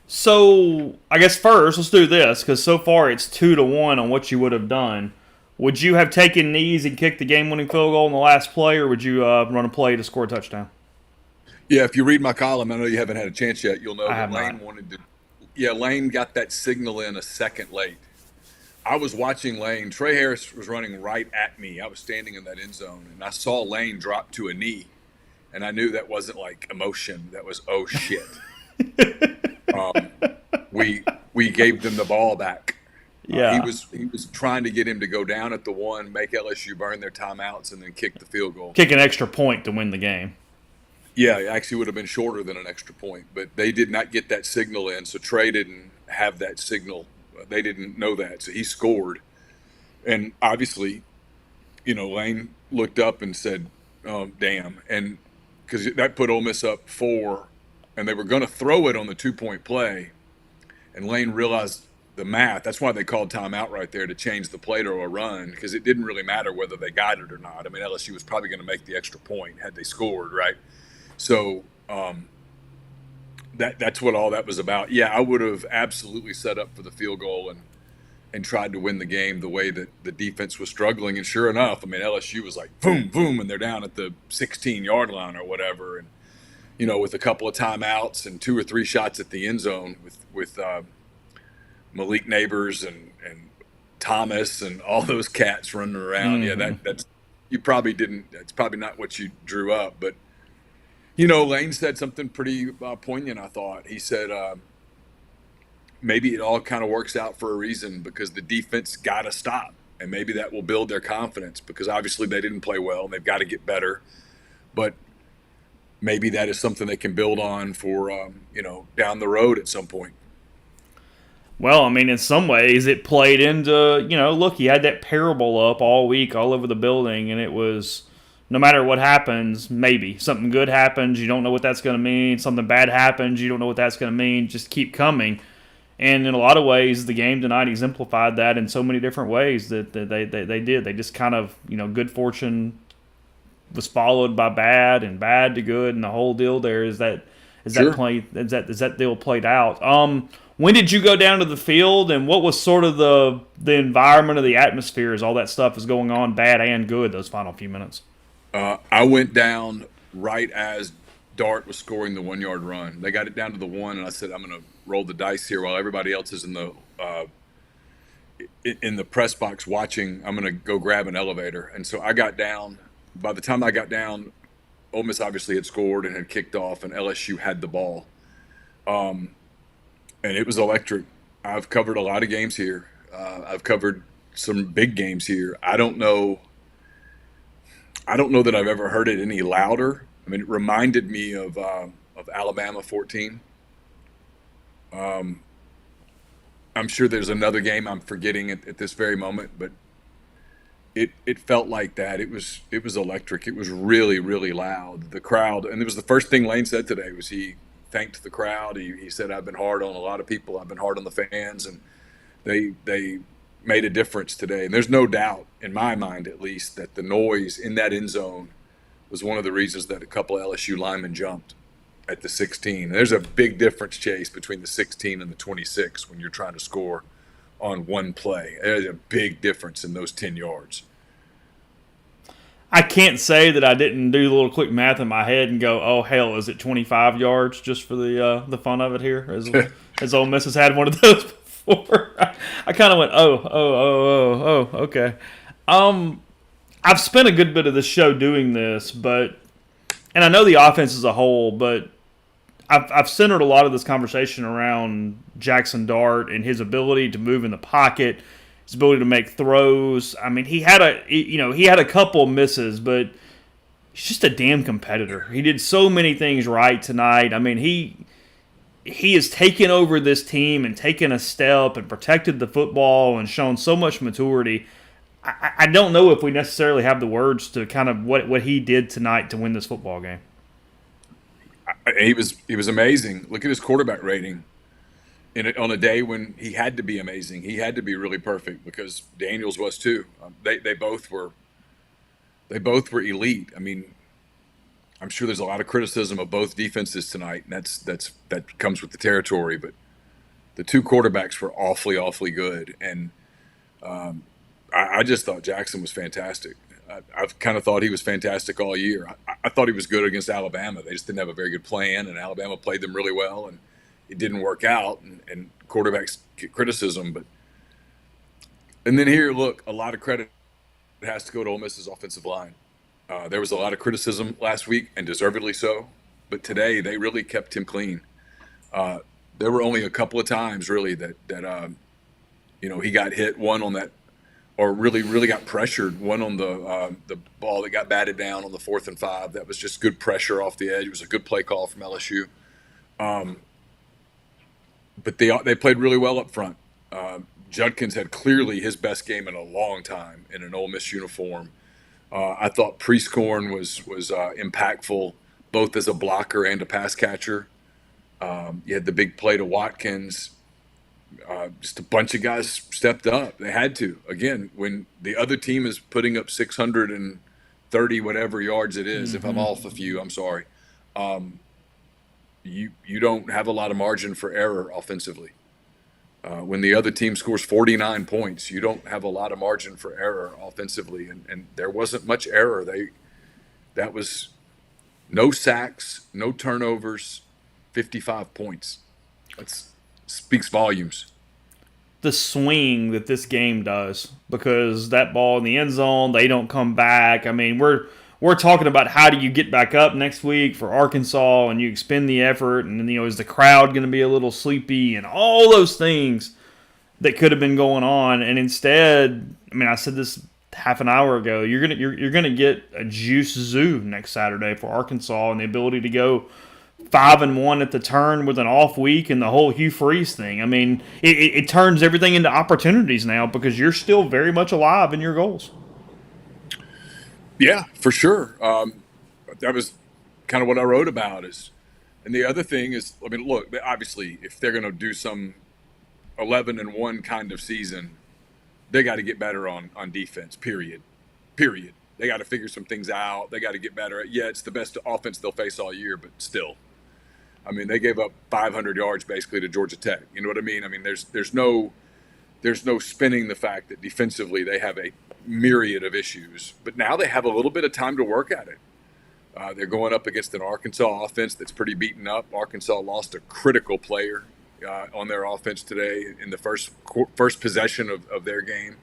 A: So I guess first let's do this, because so far it's 2-1 on what you would have done. Would you have taken knees and kicked the game-winning field goal in the last play, or would you run a play to score a touchdown?
D: Yeah, if you read my column, I know you haven't had a chance yet. You'll know that Lane
A: not.
D: wanted to. Yeah, Lane got that signal in a second late. I was watching Lane. Trey Harris was running right at me. I was standing in that end zone, and I saw Lane drop to a knee, and I knew that wasn't like emotion. That was, oh shit. We gave them the ball back.
A: Yeah,
D: he was trying to get him to go down at the 1, make LSU burn their timeouts, and then kick the field goal.
A: kick an extra point to win the game.
D: Yeah, it actually would have been shorter than an extra point, but they did not get that signal in. So Trey didn't have that signal. They didn't know that. So he scored. And obviously, Lane looked up and said, "Oh, damn." And because that put Ole Miss up 4, and they were going to throw it on the 2-point play. And Lane realized the math. That's why they called timeout right there, to change the play to a run, because it didn't really matter whether they got it or not. I mean, LSU was probably going to make the extra point had they scored, right? So that's what all that was about. Yeah, I would have absolutely set up for the field goal and tried to win the game the way that the defense was struggling. And sure enough, I mean, LSU was like, boom, boom, and they're down at the 16-yard line or whatever. And, with a couple of timeouts and 2 or 3 shots at the end zone with Malik Neighbors and Thomas and all those cats running around.
A: Mm-hmm.
D: Yeah, that's you probably didn't. That's probably not what you drew up. But Lane said something pretty poignant. I thought he said maybe it all kind of works out for a reason, because the defense got to stop, and maybe that will build their confidence, because obviously they didn't play well and they've got to get better. But maybe that is something they can build on for down the road at some point.
A: Well, I mean, in some ways, it played into, look, he had that parable up all week, all over the building, and it was, no matter what happens, maybe something good happens, you don't know what that's going to mean. Something bad happens, you don't know what that's going to mean. Just keep coming. And in a lot of ways, the game tonight exemplified that in so many different ways that they did. They just kind of, good fortune was followed by bad, and bad to good, and the whole deal there is that deal played out. When did you go down to the field, and what was sort of the environment of the atmosphere as all that stuff is going on, bad and good, those final few minutes?
D: I went down right as Dart was scoring the 1-yard run. They got it down to the 1, and I said, I'm going to roll the dice here while everybody else is in the press box watching. I'm going to go grab an elevator. And so I got down. By the time I got down, Ole Miss obviously had scored and had kicked off, and LSU had the ball. And it was electric. I've covered a lot of games here. I've covered some big games here. I don't know that I've ever heard it any louder. I mean, it reminded me of Alabama 14. I'm sure there's another game I'm forgetting at this very moment, but it felt like that. It was electric. It was really, really loud. The crowd, and it was the first thing Lane said today, was he thanked the crowd. He said, I've been hard on a lot of people. I've been hard on the fans, and they made a difference today. And there's no doubt, in my mind at least, that the noise in that end zone was one of the reasons that a couple of LSU linemen jumped at the 16. And there's a big difference, Chase, between the 16 and the 26 when you're trying to score on one play. There's a big difference in those 10 yards.
A: I can't say that I didn't do a little quick math in my head and go, oh, hell, is it 25 yards just for the fun of it here? As Ole Miss has had one of those before. I kind of went, oh, okay. I've spent a good bit of the show doing this, and I know the offense as a whole, but I've centered a lot of this conversation around Jackson Dart and his ability to move in the pocket, his ability to make throws. I mean, he had a couple misses, but he's just a damn competitor. He did so many things right tonight. I mean, he has taken over this team and taken a step and protected the football and shown so much maturity. I don't know if we necessarily have the words to kind of what he did tonight to win this football game.
D: He was amazing. Look at his quarterback rating. On a day when he had to be amazing, he had to be really perfect, because Daniels was too. They both were elite. I mean, I'm sure there's a lot of criticism of both defenses tonight, and that comes with the territory. But the two quarterbacks were awfully good, and I just thought Jackson was fantastic. I've kind of thought he was fantastic all year. I thought he was good against Alabama. They just didn't have a very good plan, and Alabama played them really well, and it didn't work out, and quarterbacks get criticism. And then here, look, a lot of credit has to go to Ole Miss's offensive line. There was a lot of criticism last week, and deservedly so, but today they really kept him clean. There were only a couple of times, really, that he got hit. One on that or really got pressured. One on the ball that got batted down on the 4th and 5. That was just good pressure off the edge. It was a good play call from LSU. But they played really well up front. Judkins had clearly his best game in a long time in an Ole Miss uniform. I thought Prieskorn was impactful both as a blocker and a pass catcher. You had the big play to Watkins. Just a bunch of guys stepped up. They had to. Again, when the other team is putting up 630 whatever yards it is, if I'm off a few, I'm sorry. You don't have a lot of margin for error offensively. When the other team scores 49 points, you don't have a lot of margin for error offensively, and there wasn't much error. That was no sacks, no turnovers, 55 points. That speaks volumes.
A: The swing that this game does, because that ball in the end zone, they don't come back. I mean, we're talking about how do you get back up next week for Arkansas, and you expend the effort, and is the crowd going to be a little sleepy, and all those things that could have been going on, and instead, I mean, I said this half an hour ago, you're gonna get a juice zoo next Saturday for Arkansas, and the ability to go 5-1 at the turn with an off week and the whole Hugh Freeze thing. I mean, it turns everything into opportunities now because you're still very much alive in your goals.
D: Yeah, for sure. That was kind of what I wrote about. And the other thing is, I mean, look, obviously, if they're going to do some 11-1 kind of season, they got to get better on defense. Period. They got to figure some things out. They got to get better. Yeah, it's the best offense they'll face all year, but still, I mean, they gave up 500 yards basically to Georgia Tech. You know what I mean? I mean, there's no spinning the fact that defensively they have a myriad of issues, but now they have a little bit of time to work at it. They're going up against an Arkansas offense that's pretty beaten up. Arkansas lost a critical player on their offense today in the first possession of their game.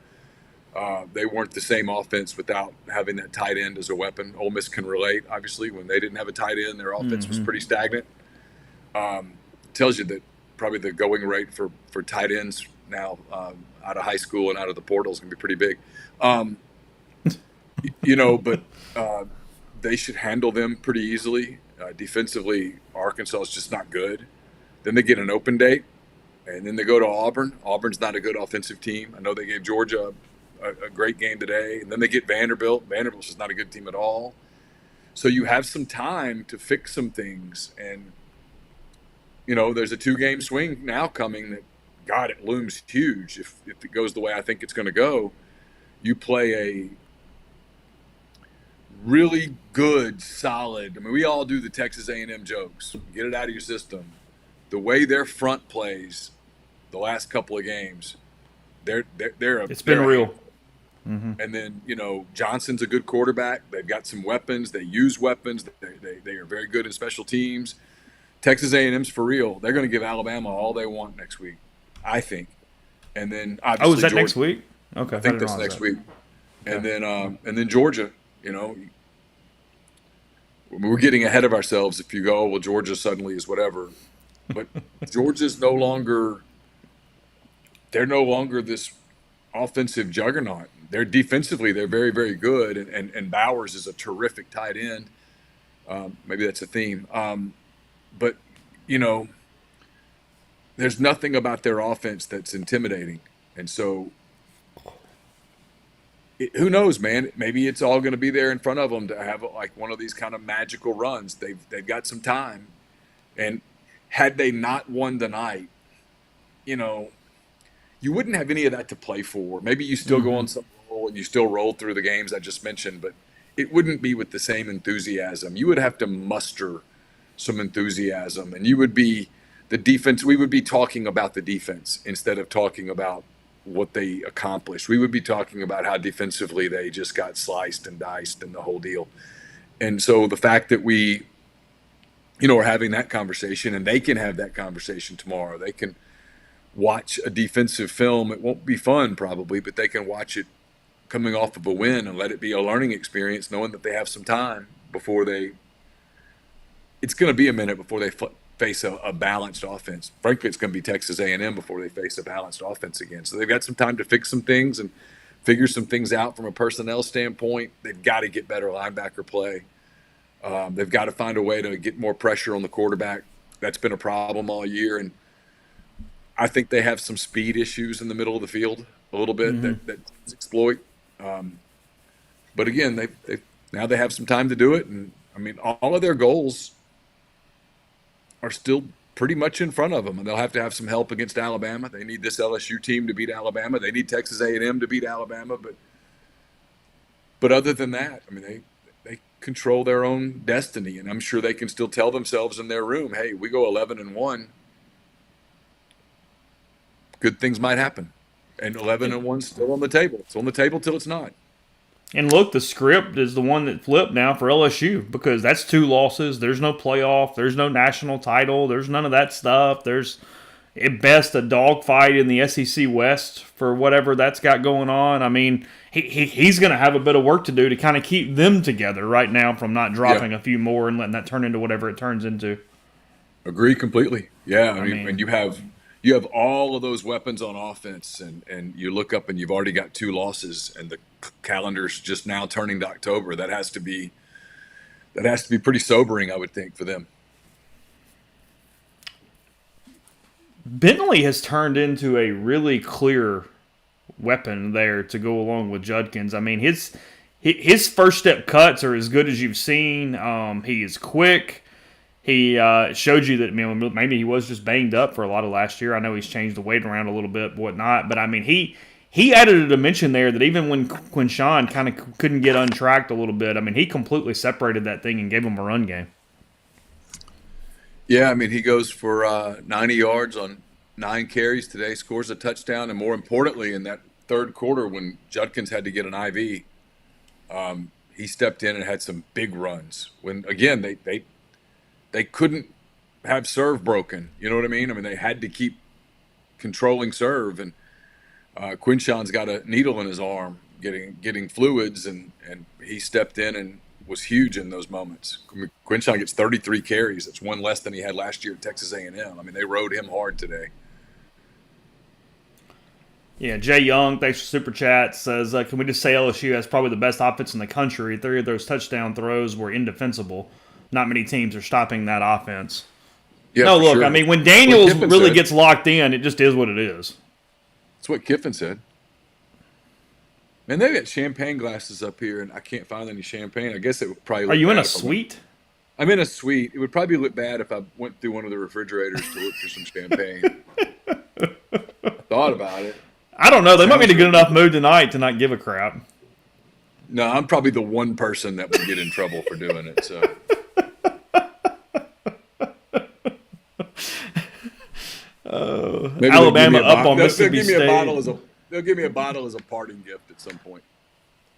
D: They weren't the same offense without having that tight end as a weapon. Ole Miss can relate, obviously. When they didn't have a tight end, their offense was pretty stagnant. Tells you that probably the going rate for tight ends now out of high school and out of the portal is going to be pretty big. But they should handle them pretty easily. Defensively, Arkansas is just not good. Then they get an open date, and then they go to Auburn. Auburn's not a good offensive team. I know they gave Georgia a great game today. And then they get Vanderbilt. Vanderbilt's just not a good team at all. So you have some time to fix some things. And, there's a 2-game swing now coming that, God, it looms huge. If it goes the way I think it's going to go, you play a really good, solid. I mean, we all do the Texas A&M jokes. Get it out of your system. The way their front plays the last couple of games, it's
A: been real.
D: Mm-hmm. And then, Johnson's a good quarterback. They've got some weapons. They use weapons. They are very good in special teams. Texas A&M's for real. They're going to give Alabama all they want next week, I think. And then obviously,
A: is that next week? Okay,
D: I think that's next week. Okay. And then Georgia. We're getting ahead of ourselves if you go, well, Georgia suddenly is whatever. But Georgia's no longer this offensive juggernaut. They're defensively, they're very, very good. And Bowers is a terrific tight end. Maybe that's a theme. But there's nothing about their offense that's intimidating. And so who knows, man? Maybe it's all going to be there in front of them to have like one of these kind of magical runs. They've got some time. And had they not won tonight, you wouldn't have any of that to play for. Maybe you still go on some roll and you still roll through the games I just mentioned, but it wouldn't be with the same enthusiasm. You would have to muster some enthusiasm, and you would be the defense. We would be talking about the defense instead of talking about what they accomplished. We would be talking about how defensively they just got sliced and diced and the whole deal. And so the fact that we, are having that conversation, and they can have that conversation tomorrow. They can watch a defensive film. It won't be fun probably, but they can watch it coming off of a win and let it be a learning experience, knowing that they have some time before it's going to be a minute before they face a balanced offense. Frankly, it's going to be Texas A&M before they face a balanced offense again. So they've got some time to fix some things and figure some things out from a personnel standpoint. They've got to get better linebacker play. They've got to find a way to get more pressure on the quarterback. That's been a problem all year. And I think they have some speed issues in the middle of the field a little bit that exploit. But again, they now they have some time to do it. And, I mean, all of their goals are still pretty much in front of them, and they'll have to have some help against Alabama. They need this LSU team to beat Alabama. They need Texas A&M to beat Alabama. But other than that, I mean, they control their own destiny, and I'm sure they can still tell themselves in their room, hey, we go 11-1, good things might happen. And 11-1's still on the table. It's on the table till it's not.
A: And look, the script is the one that flipped now for LSU because that's 2 losses. There's no playoff. There's no national title. There's none of that stuff. There's, at best, a dogfight in the SEC West for whatever that's got going on. I mean, he's going to have a bit of work to do to kind of keep them together right now from not dropping a few more and letting that turn into whatever it turns into.
D: Agree completely. Yeah, I mean, and you have all of those weapons on offense, and you look up and you've already got 2 losses, and the calendar's just now turning to October. That has to be pretty sobering, I would think, for them.
A: Bentley has turned into a really clear weapon there to go along with Judkins. I mean, his first step cuts are as good as you've seen. He is quick. He showed you that, maybe he was just banged up for a lot of last year. I know he's changed the weight around a little bit, whatnot. But, I mean, he added a dimension there that even when Quinshawn kind of couldn't get untracked a little bit, I mean, he completely separated that thing and gave him a run game.
D: Yeah, I mean, he goes for 90 yards on 9 carries today, scores a touchdown, and more importantly, in that third quarter when Judkins had to get an IV, he stepped in and had some big runs. When, again, they couldn't have serve broken. You know what I mean? I mean, they had to keep controlling serve, and Quinshawn's got a needle in his arm getting fluids, and he stepped in and was huge in those moments. Quinshawn gets 33 carries. That's 1 less than he had last year at Texas A&M. I mean, they rode him hard today.
A: Yeah, Jay Young, thanks for Super Chat, says, can we just say LSU has probably the best offense in the country? 3 of those touchdown throws were indefensible. Not many teams are stopping that offense.
D: Yeah,
A: no, look,
D: sure.
A: I mean, when Daniels really gets locked in, it just is what it is.
D: That's what Kiffin said. Man, they got champagne glasses up here, and I can't find any champagne. I guess it would probably look
A: Are you in
D: bad
A: a suite?
D: I'm in a suite. It would probably look bad if I went through one of the refrigerators to look for some champagne. I thought about it.
A: I don't know. They might be in a good enough mood tonight to not give a crap.
D: No, I'm probably the one person that would get in trouble for doing it. So.
A: Alabama up on Mississippi State.
D: They'll give me a bottle as a parting gift at some point.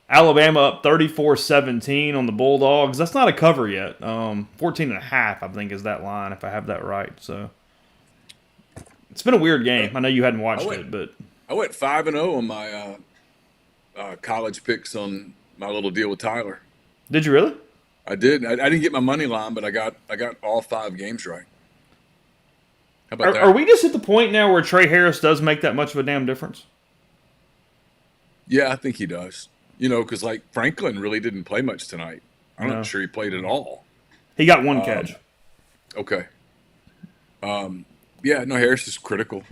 A: Alabama up 34-17 on the Bulldogs. That's not a cover yet. 14.5, I think, is that line, if I have that right. So it's been a weird game. I know you hadn't watched it, but
D: I went 5-0 on my college picks on my little deal with Tyler.
A: Did you really?
D: I did. I didn't get my money line, but I got all 5 games right. How about that?
A: Are we just at the point now where Trey Harris does make that much of a damn difference?
D: Yeah, I think he does. You know, because like Franklin really didn't play much tonight. I'm not sure he played at all.
A: He got 1 catch.
D: Okay. Yeah, no, Harris is critical.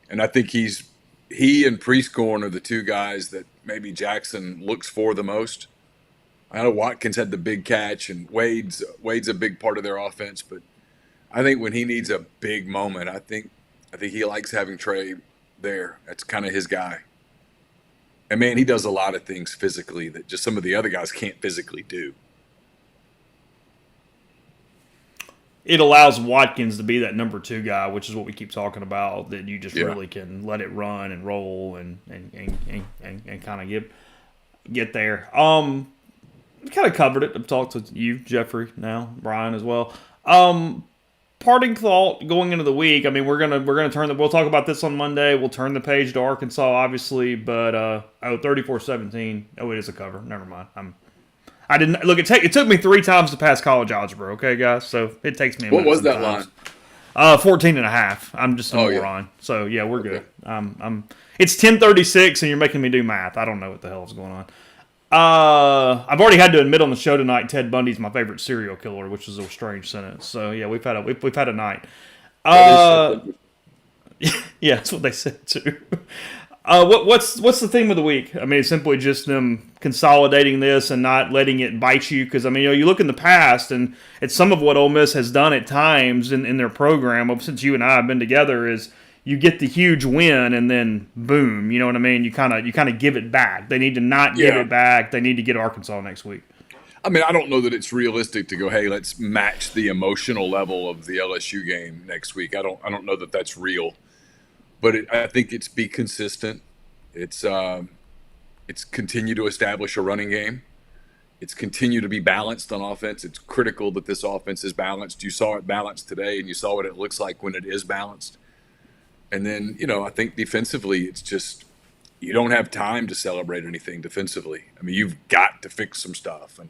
D: And I think he and Prescorn are the 2 guys that maybe Jackson looks for the most. I know Watkins had the big catch, and Wade's a big part of their offense, but I think when he needs a big moment, I think he likes having Trey there. That's kind of his guy. And, man, he does a lot of things physically that just some of the other guys can't physically do.
A: It allows Watkins to be that number 2 guy, which is what we keep talking about, that you just really can let it run and roll and kind of get there. We kind of covered it. I've talked to you, Jeffrey, now, Brian as well. Parting thought going into the week. I mean, we're gonna turn we'll talk about this on Monday. We'll turn the page to Arkansas, obviously, but 34-17. Oh, it is a cover. Never mind. I didn't look. It took me 3 times to pass college algebra. Okay, guys. So it takes me.
D: What was that line?
A: 14.5. I'm just a moron.
D: Yeah.
A: So, yeah, we're good. It's 10:36, and you're making me do math. I don't know what the hell is going on. I've already had to admit on the show tonight Ted Bundy's my favorite serial killer, which is a strange sentence. So, yeah, we've had a night. Yeah, that's what they said, too. What's the theme of the week? I mean, it's simply just them consolidating this and not letting it bite you. Because, I mean, you look in the past, and it's some of what Ole Miss has done at times in their program, since you and I have been together, is you get the huge win, and then boom, you know what I mean? You kind of give it back. They need to not give it back. They need to get Arkansas next week.
D: I mean, I don't know that it's realistic to go, hey, let's match the emotional level of the LSU game next week. I don't know that that's real. But I think it's be consistent. It's continue to establish a running game. It's continue to be balanced on offense. It's critical that this offense is balanced. You saw it balanced today, and you saw what it looks like when it is balanced. And then, I think defensively, it's just you don't have time to celebrate anything defensively. I mean, you've got to fix some stuff. And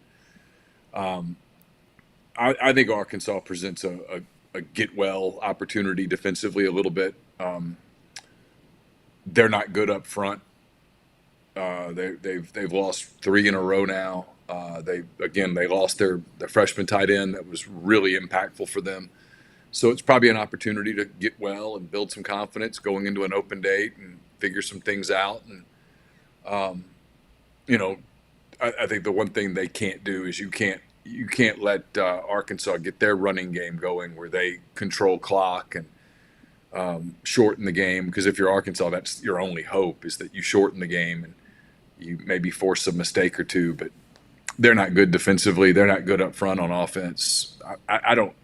D: I think Arkansas presents a get-well opportunity defensively a little bit. They're not good up front. They've lost 3 in a row now. They lost their freshman tight end that was really impactful for them. So it's probably an opportunity to get well and build some confidence going into an open date and figure some things out. And I think the one thing they can't do is you can't let Arkansas get their running game going where they control clock and shorten the game, because if you're Arkansas, that's your only hope, is that you shorten the game and you maybe force a mistake or two. But they're not good defensively. They're not good up front on offense. I don't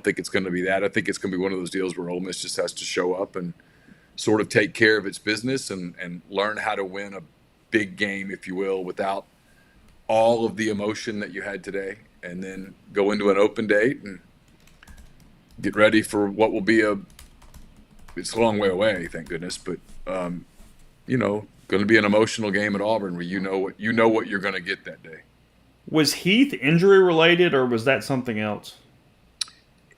D: think it's going to be that. I think it's going to be one of those deals where Ole Miss just has to show up and sort of take care of its business and learn how to win a big game, if you will, without all of the emotion that you had today, and then go into an open date and get ready for what will be it's a long way away, thank goodness, but going to be an emotional game at Auburn where you know what you're going to get that day.
A: Was Heath injury related, or was that something else?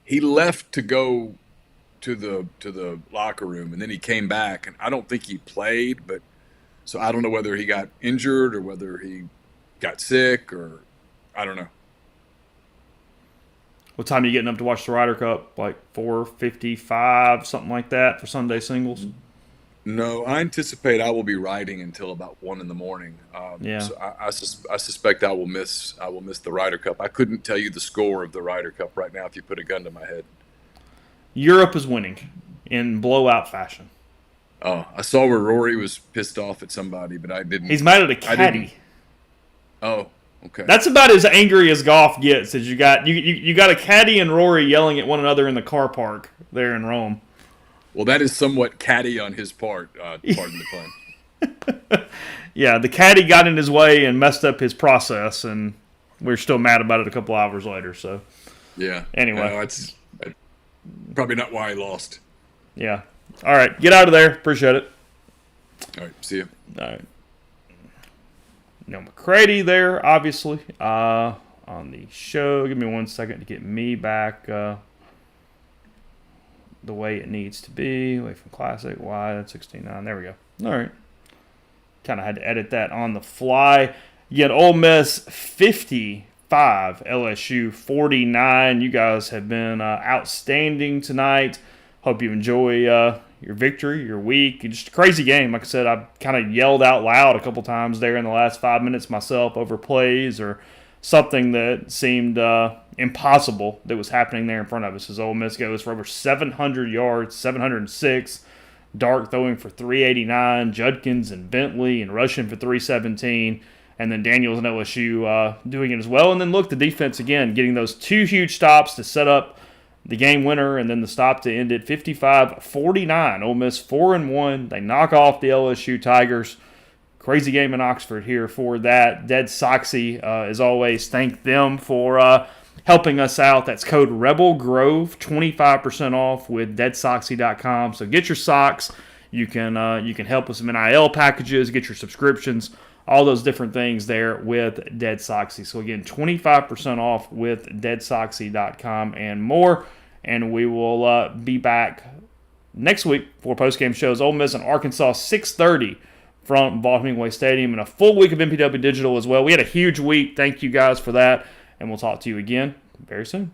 D: He left to go to the locker room, and then he came back, and I don't think he played, but so I don't know whether he got injured or whether he got sick, or I don't know.
A: What time are you getting up to watch the Ryder Cup? Like 4:55, something like that, for Sunday singles?
D: No, I anticipate I will be riding until about 1 in the morning. So I suspect I will miss the Ryder Cup. I couldn't tell you the score of the Ryder Cup right now if you put a gun to my head.
A: Europe is winning in blowout fashion.
D: Oh, I saw where Rory was pissed off at somebody, but I didn't.
A: He's mad at a caddy.
D: Oh, okay.
A: That's about as angry as golf gets. As you got a caddy and Rory yelling at one another in the car park there in Rome.
D: Well, that is somewhat catty on his part, pardon the pun.
A: Yeah, the caddy got in his way and messed up his process, and we're still mad about it a couple hours later. So,
D: yeah.
A: Anyway.
D: That's probably not why I lost.
A: Yeah. All right, get out of there. Appreciate it.
D: All right, see you.
A: All right. No McCready there, obviously, on the show. Give me 1 second to get me back the way it needs to be. Away from Classic, Y, 69. There we go. All right. Kind of had to edit that on the fly. You had Ole Miss 55, LSU 49. You guys have been outstanding tonight. Hope you enjoy your victory, your week. Just a crazy game. Like I said, I kind of yelled out loud a couple times there in the last 5 minutes myself over plays or something that seemed impossible that was happening there in front of us. As Ole Miss goes for over 700 yards, 706. Dark throwing for 389. Judkins and Bentley and rushing for 317. And then Daniels and LSU doing it as well. And then look, the defense again, getting those 2 huge stops to set up the game winner, and then the stop to end it 55-49. Ole Miss 4-1. They knock off the LSU Tigers. Crazy game in Oxford here for that. Dead Soxy, as always, thank them for helping us out. That's code REBELGROVE, 25% off with deadsoxy.com. So get your socks. You can help with some NIL packages, get your subscriptions, all those different things there with Dead Soxy. So again, 25% off with deadsoxy.com and more. and we will be back next week for postgame shows. Ole Miss and Arkansas, 6:30 from Vaught Hemingway Stadium, and a full week of MPW Digital as well. We had a huge week. Thank you guys for that, and we'll talk to you again very soon.